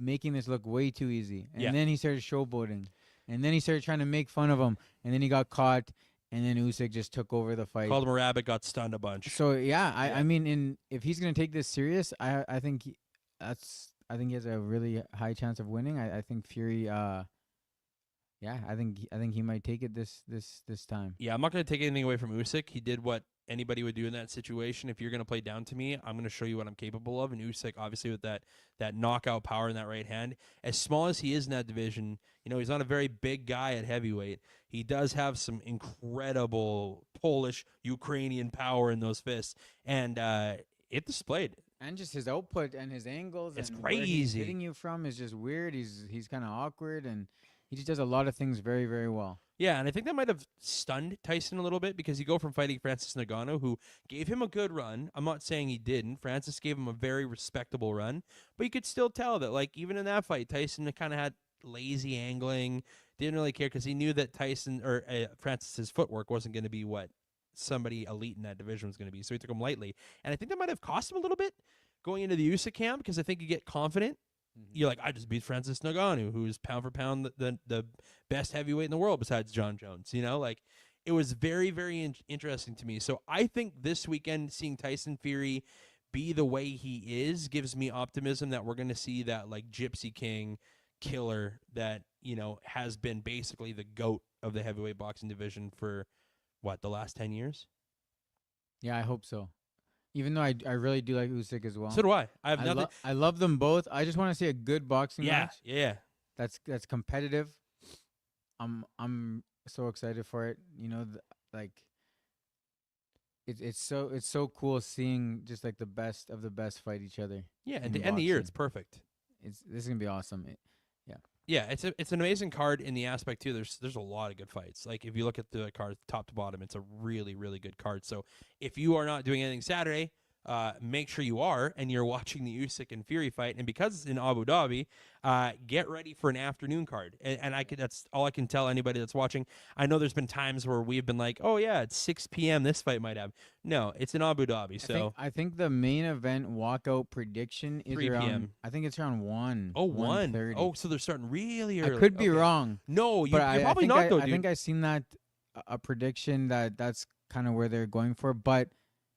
making this look way too easy. And then he started showboating. And then he started trying to make fun of him. And then he got caught. And then Usyk just took over the fight. Called him a rabbit, got stunned a bunch. So I mean, if he's gonna take this serious, I think he has a really high chance of winning. I think Fury, I think he might take it this time. Yeah, I'm not going to take anything away from Usyk. He did what anybody would do in that situation. If you're going to play down to me, I'm going to show you what I'm capable of. And Usyk, obviously, with that knockout power in that right hand, as small as he is in that division, he's not a very big guy at heavyweight. He does have some incredible Polish, Ukrainian power in those fists, and it displayed. And just his output and his angles. It's and where he's crazy. hitting you from is just weird. He's kind of awkward, and he just does a lot of things very, very well. Yeah, and I think that might have stunned Tyson a little bit because you go from fighting Francis Ngannou, who gave him a good run. I'm not saying he didn't. Francis gave him a very respectable run, but you could still tell that, like, even in that fight, Tyson kind of had lazy angling, didn't really care because he knew that Francis's footwork wasn't going to be what somebody elite in that division was going to be, so he took him lightly. And I think that might have cost him a little bit going into the Usyk camp because I think you get confident. You're like, I just beat Francis Ngannou, who's pound for pound the best heavyweight in the world besides John Jones. Like, it was very, very interesting to me. So I think this weekend, seeing Tyson Fury be the way he is gives me optimism that we're going to see that, like, Gypsy King killer that, has been basically the GOAT of the heavyweight boxing division for, the last 10 years? Yeah, I hope so. Even though I really do like Usyk as well. So do I. I have nothing. I love them both. I just want to see a good boxing match. Yeah. That's competitive. I'm so excited for it. it's so cool seeing just like the best of the best fight each other. Yeah, at in the end of the year, boxing. it's perfect. This is gonna be awesome. Yeah, it's an amazing card in the aspect too. There's a lot of good fights. Like if you look at the card top to bottom, it's a really really good card. So if you are not doing anything Saturday, make sure you are and you're watching the Usyk and Fury fight. And because it's in Abu Dhabi, get ready for an afternoon card. And that's all I can tell anybody that's watching. I know there's been times where we've been like, oh yeah, it's 6 p.m. This fight might have. No, it's in Abu Dhabi. So I think the main event walkout prediction is 3 around. p.m.. I think it's around 1. Oh, 1. 1:30. Oh, so they're starting really early. I could be Okay. wrong. No, But you're probably think not though, I dude. think I seen that a prediction that's kind of where they're going for, but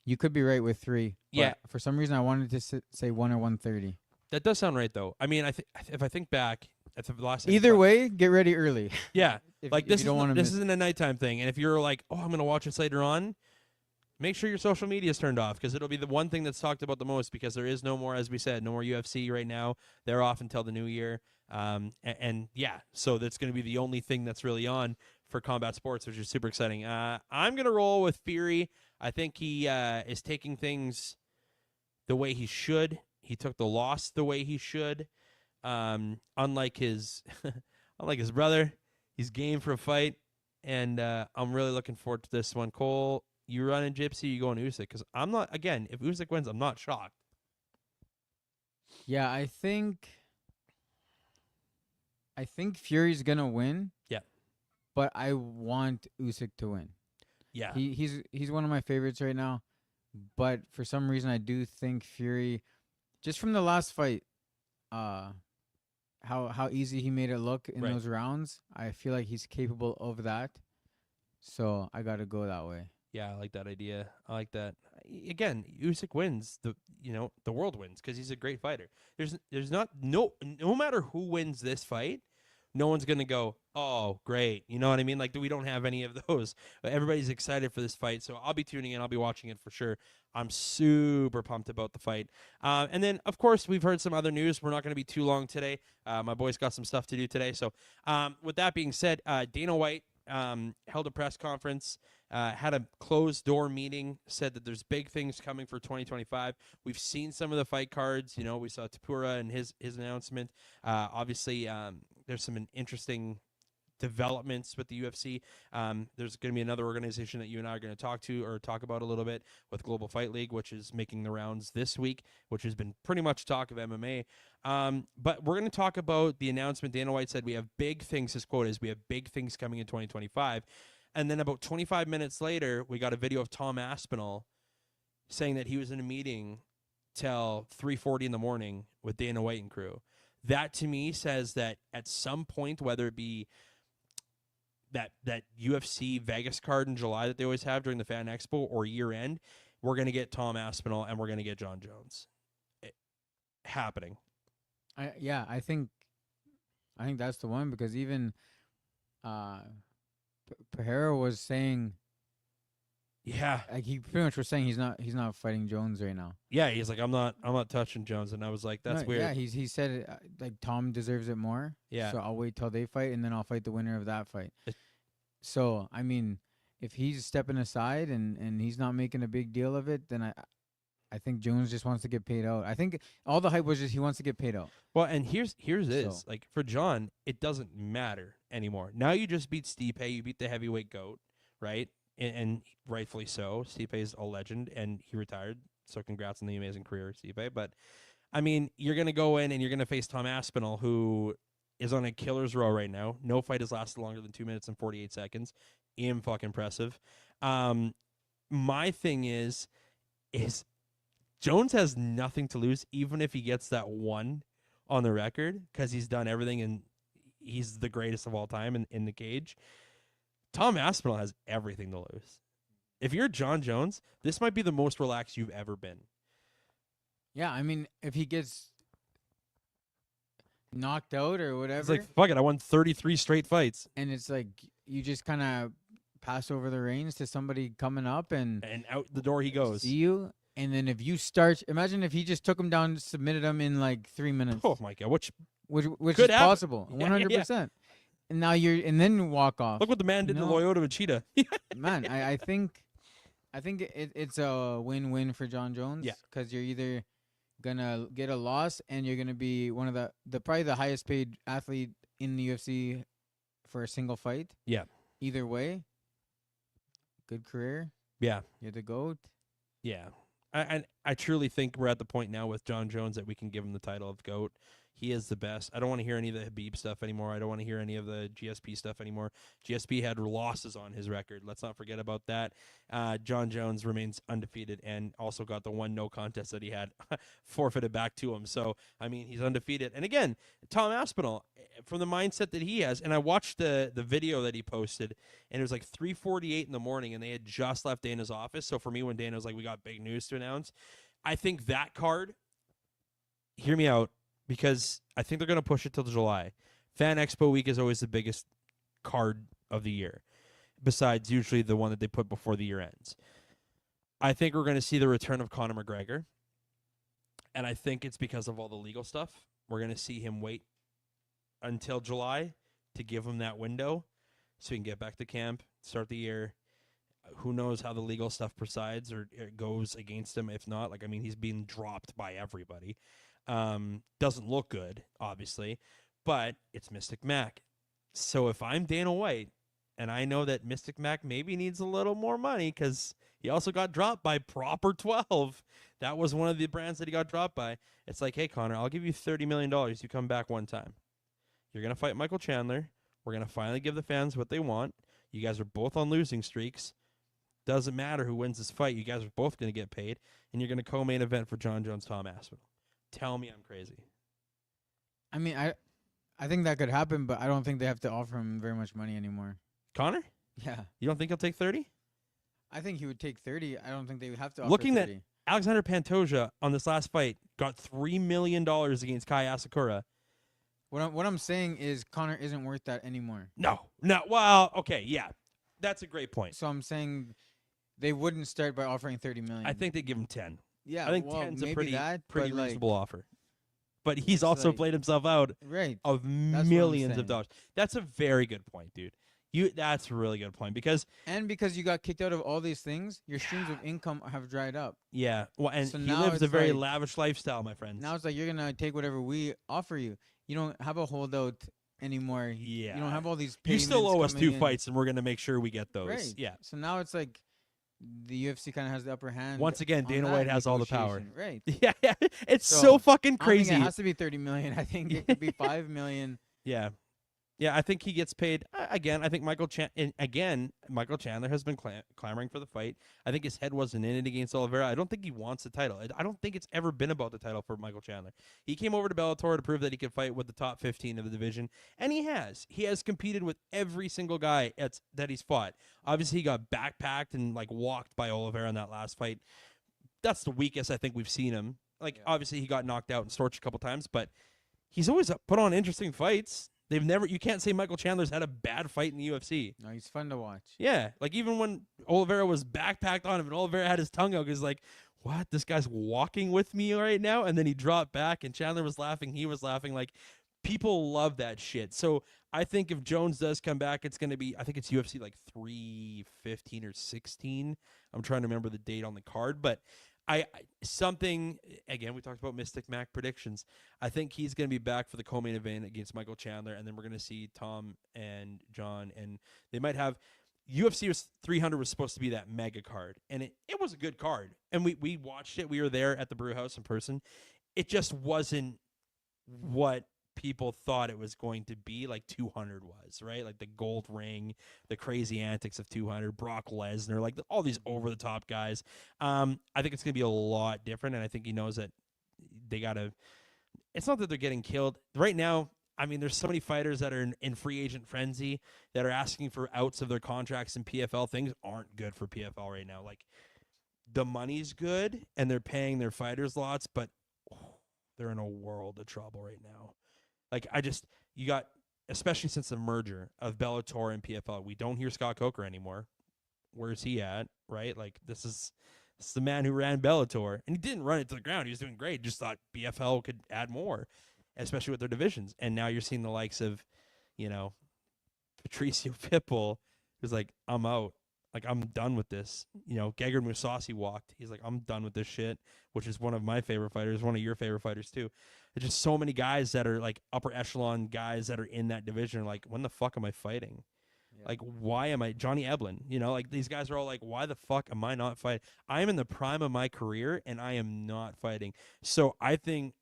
you could be right with 3. Yeah. But for some reason, I wanted to say 1 or 1:30. That does sound right though. I mean, if I think back at the last time Either way, get ready early. yeah, if, like if this you don't want to this miss. isn't a nighttime thing. And if you're like, oh, I'm gonna watch this later on, make sure your social media is turned off because it'll be the one thing that's talked about the most because there is no more, as we said, no more UFC right now. They're off until the new year. And yeah, so that's going to be the only thing that's really on for combat sports, which is super exciting. I'm going to roll with Fury. I think he is taking things the way he should. He took the loss the way he should. Unlike his unlike his brother, he's game for a fight. And I'm really looking forward to this one. Cole, you running Gypsy, you going Usyk? Because I'm not, again, if Usyk wins, I'm not shocked. Yeah, I think Fury's gonna win. Yeah. But I want Usyk to win. Yeah. He's one of my favorites right now. But for some reason I do think Fury, just from the last fight, how easy he made it look in Right. those rounds, I feel like he's capable of that. So I gotta go that way. Yeah, I like that idea. I like that. Again, Usyk wins. The world wins because he's a great fighter. There's not no matter who wins this fight, no one's gonna go, oh great. You know what I mean? Like we don't have any of those. But everybody's excited for this fight, so I'll be tuning in. I'll be watching it for sure. I'm super pumped about the fight. And then of course we've heard some other news. We're not gonna be too long today. My boys got some stuff to do today. So with that being said, Dana White held a press conference. Had a closed door meeting, said that there's big things coming for 2025. We've seen some of the fight cards. You know, we saw Tapura and his announcement. Obviously, there's some interesting developments with the UFC. There's going to be another organization that you and I are going to talk about a little bit with Global Fight League, which is making the rounds this week, which has been pretty much talk of MMA. But we're going to talk about the announcement. Dana White said we have big things. His quote is, we have big things coming in 2025. And then about 25 minutes later, we got a video of Tom Aspinall saying that he was in a meeting till 3:40 in the morning with Dana White and crew. That to me says that at some point, whether it be that UFC Vegas card in July that they always have during the Fan Expo or year end, we're going to get Tom Aspinall and we're going to get John Jones happening. I think that's the one, because even Pereira was saying, Yeah. like, he pretty much was saying he's not fighting Jones right now. Yeah, he's like, I'm not touching Jones. And I was like, that's No, weird. Yeah, he said it, like, Tom deserves it more. Yeah. So I'll wait till they fight, and then I'll fight the winner of that fight. It- So I mean, if he's stepping aside and he's not making a big deal of it, then I think Jones just wants to get paid out. I think all the hype was just he wants to get paid out. Well, and here's this. So- Like, for John, it doesn't matter anymore. Now you just beat Stipe. You beat the heavyweight GOAT, right? And rightfully so. Stipe is a legend, and he retired. So congrats on the amazing career, Stipe. But, I mean, you're going to go in and you're going to face Tom Aspinall, who is on a killer's row right now. No fight has lasted longer than 2 minutes and 48 seconds. Fucking impressive. My thing is Jones has nothing to lose, even if he gets that one on the record, because he's done everything and he's the greatest of all time in the cage. Tom Aspinall has everything to lose. If you're John Jones, this might be the most relaxed you've ever been. Yeah, I mean, if he gets knocked out or whatever, It's like, fuck it, I won 33 straight fights. and it's like you just kind of pass over the reins to somebody coming up and And out the door he goes. see you. And then if you start, imagine if he just took him down, submitted him in like 3 minutes, Oh, my God. which could is happen. possible, Yeah, 100%. And now and then walk off. Look what the man did to No. Lyoto Machida. Man, I think I think it's a win-win for John Jones. Yeah. Because you're either gonna get a loss and you're gonna be one of the probably the highest paid athlete in the UFC for a single fight. Yeah. Either way, good career. Yeah. You're the GOAT. Yeah. I truly think we're at the point now with John Jones that we can give him the title of GOAT. He is the best. I don't want to hear any of the Habib stuff anymore. I don't want to hear any of the GSP stuff anymore. GSP had losses on his record. Let's not forget about that. John Jones remains undefeated and also got the one no contest that he had forfeited back to him. So, I mean, he's undefeated. And again, Tom Aspinall, from the mindset that he has, and I watched the video that he posted, and it was like 3:48 in the morning, and they had just left Dana's office. So for me, when Dana was like, we got big news to announce, I think that card, hear me out, because I think they're going to push it till July. Fan Expo Week is always the biggest card of the year, besides usually the one that they put before the year ends. I think we're going to see the return of Conor McGregor, and I think it's because of all the legal stuff. We're going to see him wait until July to give him that window so he can get back to camp, start the year. Who knows how the legal stuff presides or it goes against him. If not, like, I mean, he's being dropped by everybody. Doesn't look good, obviously, but it's Mystic Mac. So if I'm Dana White and I know that Mystic Mac maybe needs a little more money because he also got dropped by Proper 12. That was one of the brands that he got dropped by. It's like, hey, Connor, I'll give you $30 million. You come back one time. You're going to fight Michael Chandler. We're going to finally give the fans what they want. You guys are both on losing streaks. Doesn't matter who wins this fight. You guys are both going to get paid, and you're going to co-main event for John Jones, Tom Aspinall. Tell me I'm crazy. I mean, I think that could happen, but I don't think they have to offer him very much money anymore. Connor? Yeah. You don't think he'll take 30? I think he would take 30. I don't think they would have to offer Looking 30. at Alexander Pantoja on this last fight got $3 million against Kai Asakura. What I'm saying is Connor isn't worth that anymore. No. Well, okay, yeah. That's a great point. So I'm saying they wouldn't start by offering 30 million. I think they give him 10. Yeah, I think well, 10's a maybe pretty that, pretty but, like, reasonable offer. But he's it's also like- played himself out right. of what I'm millions of saying. dollars. That's a very good point, dude. That's a really good point because And because you got kicked out of all these things, your streams of income have dried up. yeah, well, and So he now lives a it's very like- lavish lifestyle, my friends. Now it's like you're gonna take whatever we offer you. You don't have a holdout anymore. Yeah. You don't have all these. You still payments owe us coming 2 in. fights, and we're gonna make sure we get those. Right. Yeah. So now it's like the UFC kind of has the upper hand. Once again, on Dana that White has all the power. negotiation. Right. Yeah, it's so So, fucking I don't think crazy. it has to be 30 million. I think it could be 5 million. Yeah. Yeah, I think he gets paid. Again, I think Michael Chandler has been clamoring for the fight. I think his head wasn't in it against Oliveira. I don't think he wants the title. I don't think it's ever been about the title for Michael Chandler. He came over to Bellator to prove that he could fight with the top 15 of the division, and he has. He has competed with every single guy that he's fought. Obviously, he got backpacked and like walked by Oliveira in that last fight. That's the weakest I think we've seen him. Obviously, he got knocked out and Storch a couple times, but he's always put on interesting fights. You can't say Michael Chandler's had a bad fight in the UFC. No, he's fun to watch. Yeah, like even when Oliveira was backpacked on him and Oliveira had his tongue out, he's like, what? This guy's walking with me right now? And then he dropped back and Chandler was laughing. He was laughing. Like, people love that shit. So I think if Jones does come back, it's going to be, I think it's UFC like 315 or 16. I'm trying to remember the date on the card, but again, we talked about Mystic Mac predictions. I think he's going to be back for the co-main event against Michael Chandler, and then we're going to see Tom and John, and they might have UFC 300 was supposed to be that mega card, and it was a good card, and we watched it. We were there at the brew house in person. It just wasn't what people thought it was going to be like 200 was, right? Like the gold ring, the crazy antics of 200, Brock Lesnar, like all these over-the-top guys. I think it's going to be a lot different, and I think he knows that they got to – it's not that they're getting killed. Right now, I mean, there's so many fighters that are in free agent frenzy that are asking for outs of their contracts in PFL. Things aren't good for PFL right now. Like, the money's good, and they're paying their fighters lots, but they're in a world of trouble right now. Like, you got, especially since the merger of Bellator and PFL, we don't hear Scott Coker anymore. Where's he at, right? Like, this is the man who ran Bellator, and he didn't run it to the ground. He was doing great. Just thought PFL could add more, especially with their divisions. And now you're seeing the likes of, Patricio Pitbull, who's like, I'm out. Like, I'm done with this. You know, Gegard Mousasi walked. He's like, I'm done with this shit, which is one of my favorite fighters, one of your favorite fighters too. There's just so many guys that are like upper echelon guys that are in that division. Like, when the fuck am I fighting? Yeah. Like, why am I Johnny Eblin? You know, like these guys are all like, why the fuck am I not fighting? I am in the prime of my career and I am not fighting. So I think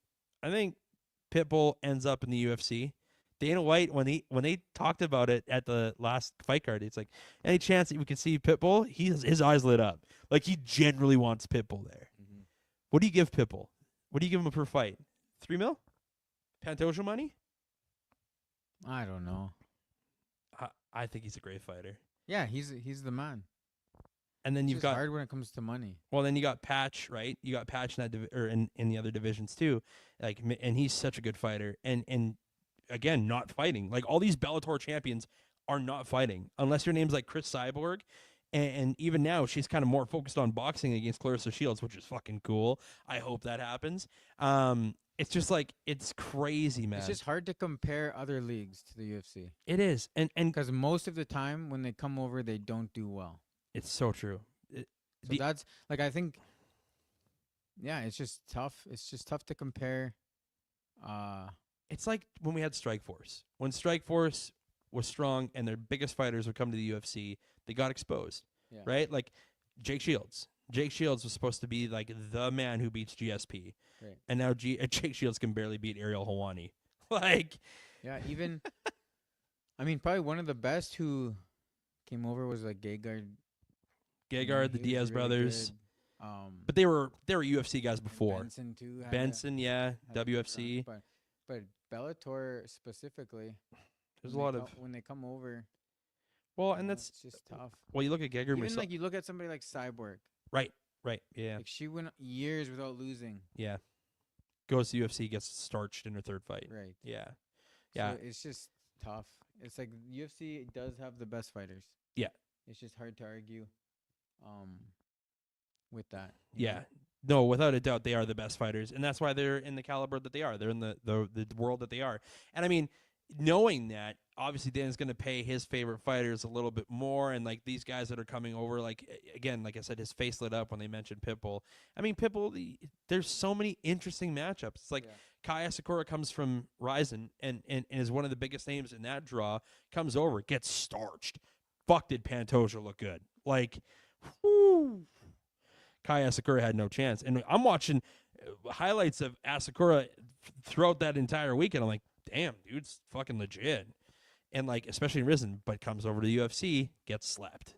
Pitbull ends up in the UFC. Dana White, when they talked about it at the last fight card, it's like, any chance that we can see Pitbull? His eyes lit up. Like, he generally wants Pitbull there. Mhm. What do you give Pitbull? What do you give him per fight? $3 million? Pantoja money? I don't know. I think he's a great fighter. Yeah, he's the man. And then It's you've just got hard when it comes to money. well, then you got Patch, right? You got Patch in that or in the other divisions too. Like, and he's such a good fighter. And again, not fighting. Like, all these Bellator champions are not fighting unless your name's like Chris Cyborg. And even now, she's kind of more focused on boxing against Clarissa Shields, which is fucking cool. I hope that happens. It's just like, it's crazy, man. It's just hard to compare other leagues to the UFC It is, and because most of the time when they come over, they don't do well. it's so true. So The- that's like I think, yeah, it's just tough. It's just tough to compare. It's like when we had Strike Force. When Strike Force was strong and their biggest fighters would come to the UFC, they got exposed, Yeah. right? Like Jake Shields. Jake Shields was supposed to be like the man who beats GSP, Right. and now Jake Shields can barely beat Ariel Helwani. Like, Yeah, even I mean, probably one of the best who came over was like Gegard. Gegard, the He was Diaz really brothers, good. but they were UFC guys before. Benson too. Benson, yeah, had a good run, WFC. but Bellator specifically. There's a when lot they of when they come over. well, you and know, that's it's just tough. well, you look at Gegard. Even like you look at somebody like Cyborg. right, yeah, Like she went years without losing. yeah. Goes to UFC, gets starched in her third fight. Right. Yeah, yeah. So it's just tough. It's like UFC does have the best fighters. Yeah. It's just hard to argue with that. you know? Yeah. No, without a doubt, they are the best fighters, and that's why they're in the caliber that they are. They're in the world that they are. And I mean, knowing that, obviously Dan's going to pay his favorite fighters a little bit more, and like these guys that are coming over, like again, like I said, his face lit up when they mentioned Pitbull. I mean, Pitbull, there's so many interesting matchups. It's like Kaya Sakura comes from Ryzen and is one of the biggest names in that draw, comes over, gets starched. Fuck, did Pantoja look good? Like, whoo. Kaya Asakura had no chance. And I'm watching highlights of Asakura throughout that entire weekend. I'm like, damn, dude's fucking legit. And like, especially in Risen, but comes over to the UFC, gets slapped.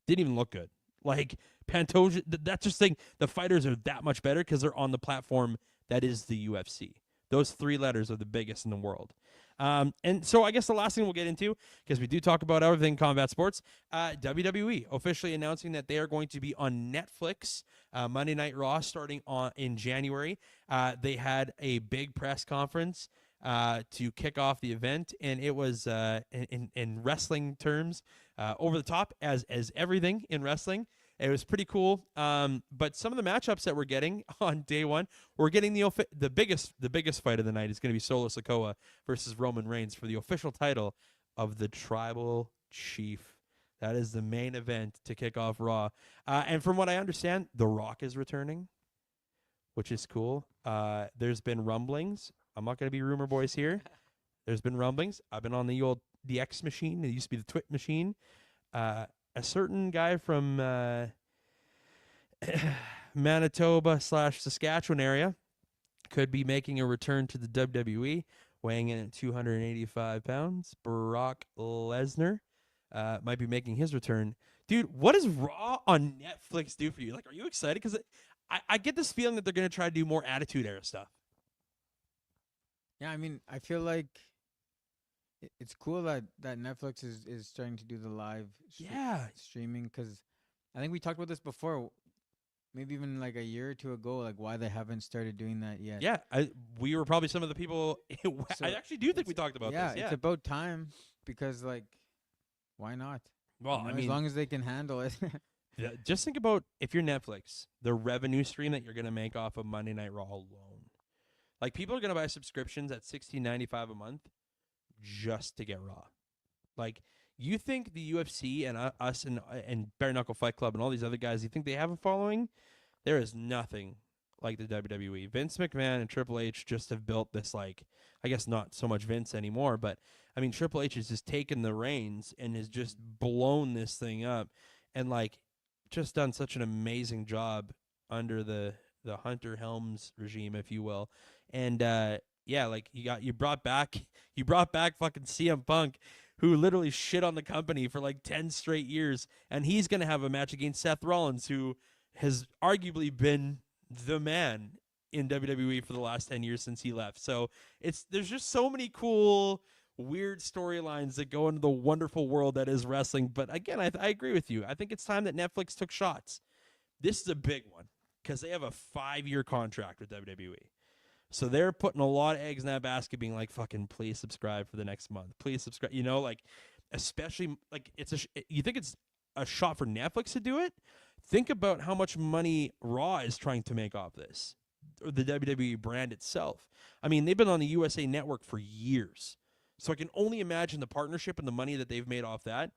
Didn't even look good. Like, Pantoja, that's just saying the fighters are that much better because they're on the platform that is the UFC. Those three letters are the biggest in the world. And so I guess the last thing we'll get into, because we do talk about everything combat sports, WWE officially announcing that they are going to be on Netflix, Monday Night Raw starting in January. They had a big press conference to kick off the event, and it was in wrestling terms over the top as everything in wrestling. It was pretty cool. But some of the matchups that we're getting on day one, we're getting the biggest fight of the night is going to be Solo Sikoa versus Roman Reigns for the official title of the Tribal Chief. That is the main event to kick off Raw. And from what I understand, The Rock is returning, which is cool. There's been rumblings. I'm not going to be rumor boys here. There's been rumblings. I've been on the X machine. It used to be the Twit machine. A certain guy from Manitoba/Saskatchewan area could be making a return to the WWE, weighing in at 285 pounds. Brock Lesnar might be making his return. Dude, what does Raw on Netflix do for you? Like, are you excited? Because I get this feeling that they're going to try to do more Attitude Era stuff. Yeah, I mean, I feel like it's cool that Netflix is starting to do the live streaming, because I think we talked about this before, maybe even like a year or two ago, like why they haven't started doing that yet. Yeah, we were probably some of the people. I actually do think we talked about this. Yeah, it's about time, because like, why not? Well, You know, I mean, as long as they can handle it. yeah, just think about if you're Netflix, the revenue stream that you're going to make off of Monday Night Raw alone. Like, people are going to buy subscriptions at $16.95 a month just to get Raw. Like, You think the UFC and us and Bare Knuckle Fight Club and all these other guys, you think they have a following? There is nothing like the WWE. Vince McMahon and Triple H just have built this, like, I guess not so much Vince anymore, but I mean Triple H has just taken the reins and has just blown this thing up and like just done such an amazing job under the Hunter Helms regime, if you will. And yeah, like you brought back fucking CM Punk, who literally shit on the company for like 10 straight years, and he's going to have a match against Seth Rollins, who has arguably been the man in WWE for the last 10 years since he left. So there's just so many cool, weird storylines that go into the wonderful world that is wrestling. But again, I agree with you. I think it's time that Netflix took shots. This is a big one because they have a 5-year contract with WWE. So they're putting a lot of eggs in that basket, being like, fucking please subscribe for the next month. Please subscribe. You know, like, especially, like, you think it's a shot for Netflix to do it? Think about how much money Raw is trying to make off this, or the WWE brand itself. I mean, they've been on the USA Network for years. So I can only imagine the partnership and the money that they've made off that.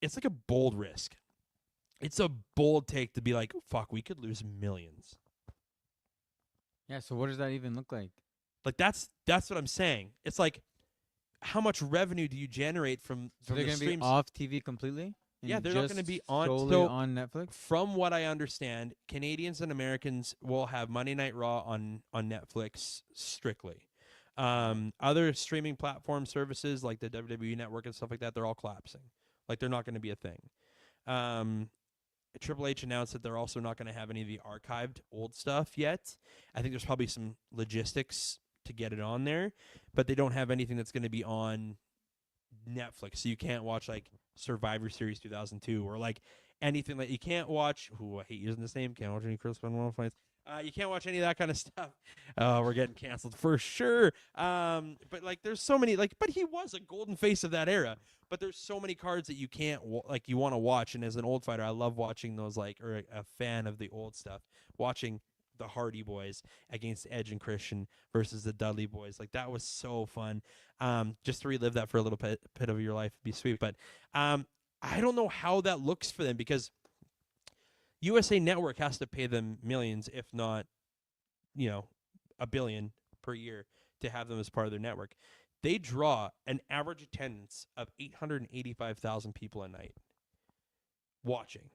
It's like a bold risk. It's a bold take to be like, fuck, we could lose millions. Yeah, so what does that even look like? Like, that's what I'm saying. It's like, how much revenue do you generate from So they're the going to streams? be off TV completely? Yeah, And they're not just going to be on solely on Netflix? From what I understand, Canadians and Americans will have Monday Night Raw on Netflix strictly. Other streaming platform services like the WWE Network and stuff like that, they're all collapsing. Like, they're not going to be a thing. Triple H announced that they're also not going to have any of the archived old stuff yet. I think there's probably some logistics to get it on there, but they don't have anything that's going to be on Netflix. So you can't watch like Survivor Series 2002 or like anything that you can't watch. Ooh, I hate using this name. Can't watch any Chris Benoit fights. You can't watch any of that kind of stuff. Oh, we're getting canceled for sure. But like, there's so many but he was a golden face of that era. But there's so many cards that you can't you want to watch. And as an old fighter, I love watching those or a fan of the old stuff, watching the Hardy Boys against Edge and Christian versus the Dudley Boys. Like, that was so fun. Just to relive that for a little bit of your life would be sweet. But I don't know how that looks for them because USA Network has to pay them millions, if not, $1 billion per year to have them as part of their network. They draw an average attendance of 885,000 people a night watching.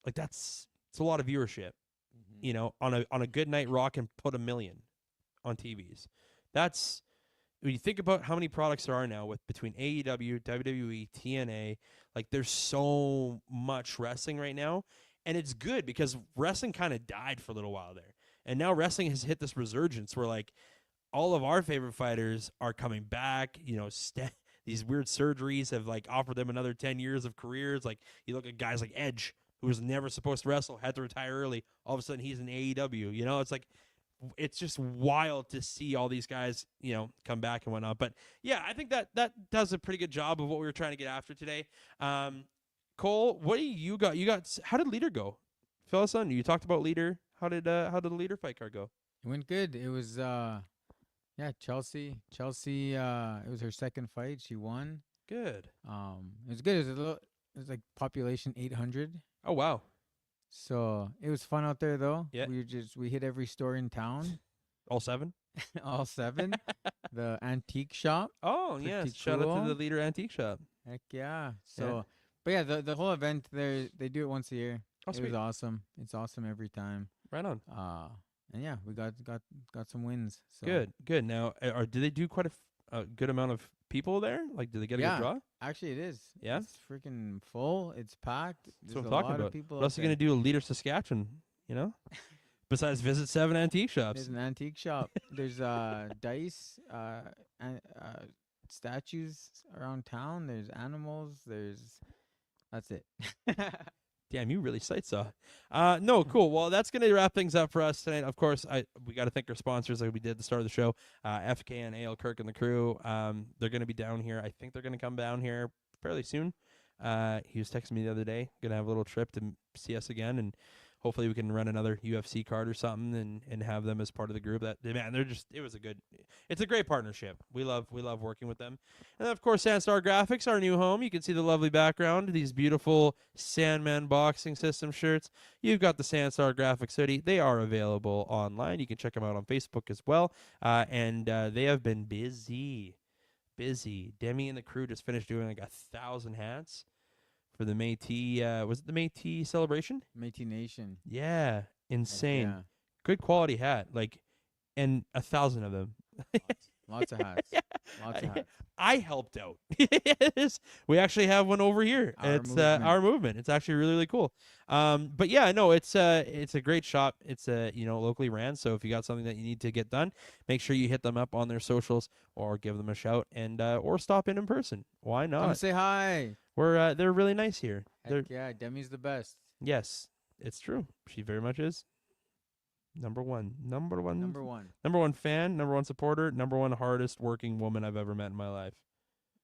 Like, it's a lot of viewership. On a good night, Raw can put 1 million on TVs. That's when you think about how many products there are now with between AEW, WWE, TNA. Like, there's so much wrestling right now. And it's good because wrestling kind of died for a little while there. And now wrestling has hit this resurgence where, like, all of our favorite fighters are coming back. These weird surgeries have, like, offered them another 10 years of careers. Like, you look at guys like Edge, who was never supposed to wrestle, had to retire early. All of a sudden, he's in AEW. It's like, it's just wild to see all these guys, come back and whatnot. But, yeah, I think that does a pretty good job of what we were trying to get after today. Cole, what do you got? How did Leader go? Fill us in. You talked about Leader. How did the Leader fight card go? It went good. It was Chelsea. Chelsea, it was her second fight. She won. Good. It was good. It was like population 800. Oh, wow. So it was fun out there though. Yeah. We hit every store in town. All 7? All 7. The antique shop. Oh, yes. Shout out to the Leader Antique Shop. Heck yeah. So, but yeah, the whole event they do it once a year. Oh, it sweet. was awesome. It's awesome every time. Right on. And yeah, we got some wins. So. Good. Now, do they do quite a good amount of people there? Like, do they get a good draw? Actually, it is. Yeah? It's freaking full. It's packed. That's what There's I'm a talking lot about. of people. What else are you going to do? Leader Saskatchewan, Besides visit 7 antique shops. There's an antique shop. There's dice, statues around town. There's animals. That's it. Damn, you really sight saw. No, cool. Well, that's going to wrap things up for us tonight. Of course, we got to thank our sponsors like we did at the start of the show, FK and AL Kirk and the crew. They're going to be down here. I think they're going to come down here fairly soon. He was texting me the other day, going to have a little trip to see us again, and hopefully we can run another UFC card or something and have them as part of the group. That man, it's a great partnership. We love working with them. And of course, Sandstar Graphics, our new home. You can see the lovely background, these beautiful Sandman Boxing System shirts. You've got the Sandstar Graphics hoodie. They are available online. You can check them out on Facebook as well. And they have been busy. Demi and the crew just finished doing like 1,000 hats for the Métis. Was it the Métis celebration? Métis Nation. Yeah, insane. Yeah. Good quality hat, and 1,000 of them. Lots of hats. Yeah. Lots of hats. I helped out. We actually have one over here. It's our movement. It's actually really, really cool. But yeah, no, it's a great shop. It's locally ran. So if you got something that you need to get done, make sure you hit them up on their socials or give them a shout and or stop in person. Why not? Come say hi. They're really nice here. Heck yeah, Demi's the best. Yes, it's true. She very much is. Number one fan, number one supporter, number one hardest working woman I've ever met in my life.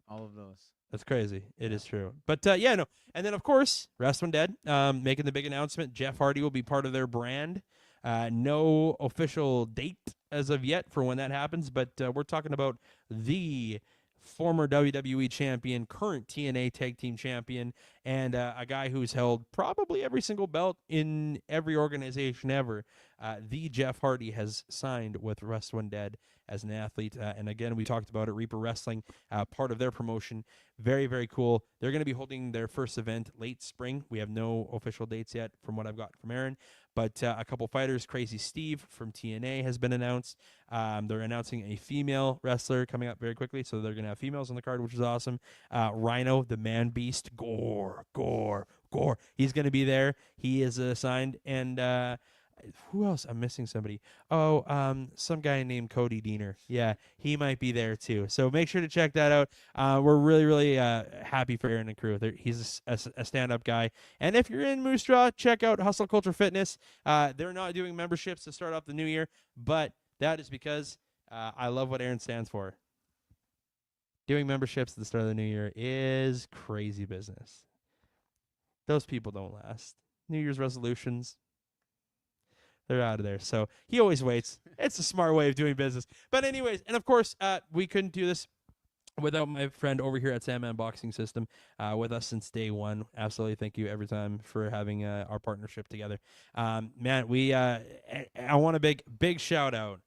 All of those. That's crazy. It is true. But no. And then of course, Rest When Dead, making the big announcement. Jeff Hardy will be part of their brand. No official date as of yet for when that happens, but we're talking about the former WWE champion, current TNA Tag Team champion, and a guy who's held probably every single belt in every organization ever. The Jeff Hardy has signed with Rest When Dead as an athlete. And again, we talked about it, Reaper Wrestling, part of their promotion. Very, very cool. They're going to be holding their first event late spring. We have no official dates yet from what I've got from Aaron. But a couple fighters, Crazy Steve from TNA has been announced. They're announcing a female wrestler coming up very quickly, so they're going to have females on the card, which is awesome. Rhino, the man beast, Gore. He's going to be there. He is signed. And who else? I'm missing somebody. Oh, some guy named Cody Diener. Yeah, he might be there too. So make sure to check that out. We're really, really happy for Aaron and crew. He's a stand-up guy. And if you're in Moose Jaw, check out Hustle Culture Fitness. They're not doing memberships to start off the new year, but that is because I love what Aaron stands for. Doing memberships at the start of the new year is crazy business. Those people don't last. New Year's resolutions, they're out of there. So he always waits. It's a smart way of doing business. But anyways, and of course, we couldn't do this without my friend over here at Sandman Boxing System with us since day one. Absolutely. Thank you every time for having our partnership together. Man, I want a big shout out.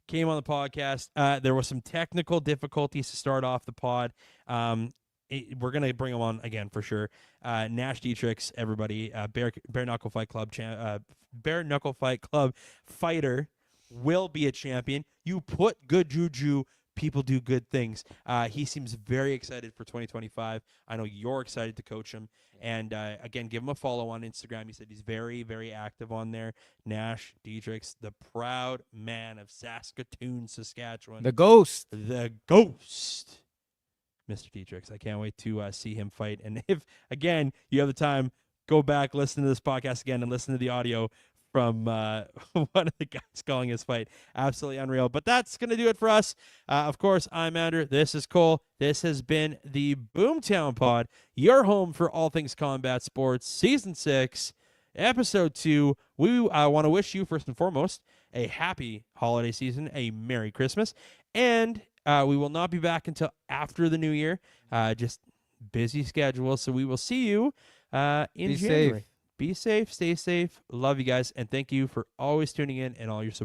Came on the podcast. There was some technical difficulties to start off the pod. We're going to bring him on again for sure. Nash Diedrichs, everybody, Bare Knuckle Fight Club Bare Knuckle Fight Club fighter will be a champion. You put good juju, people do good things. He seems very excited for 2025. I know you're excited to coach him. And again, give him a follow on Instagram. He said he's very, very active on there. Nash Diedrichs, the proud man of Saskatoon, Saskatchewan. The Ghost. The Ghost. Mr. Diedrichs. I can't wait to see him fight. And if, again, you have the time, go back, listen to this podcast again, and listen to the audio from one of the guys calling his fight. Absolutely unreal. But that's going to do it for us. Of course, I'm Andrew. This is Cole. This has been the Boomtown Pod, your home for all things combat sports, Season 6, Episode 2. We want to wish you, first and foremost, a happy holiday season, a Merry Christmas, and we will not be back until after the new year. Just busy schedule. So we will see you in January. Safe. Be safe. Stay safe. Love you guys. And thank you for always tuning in and all your support.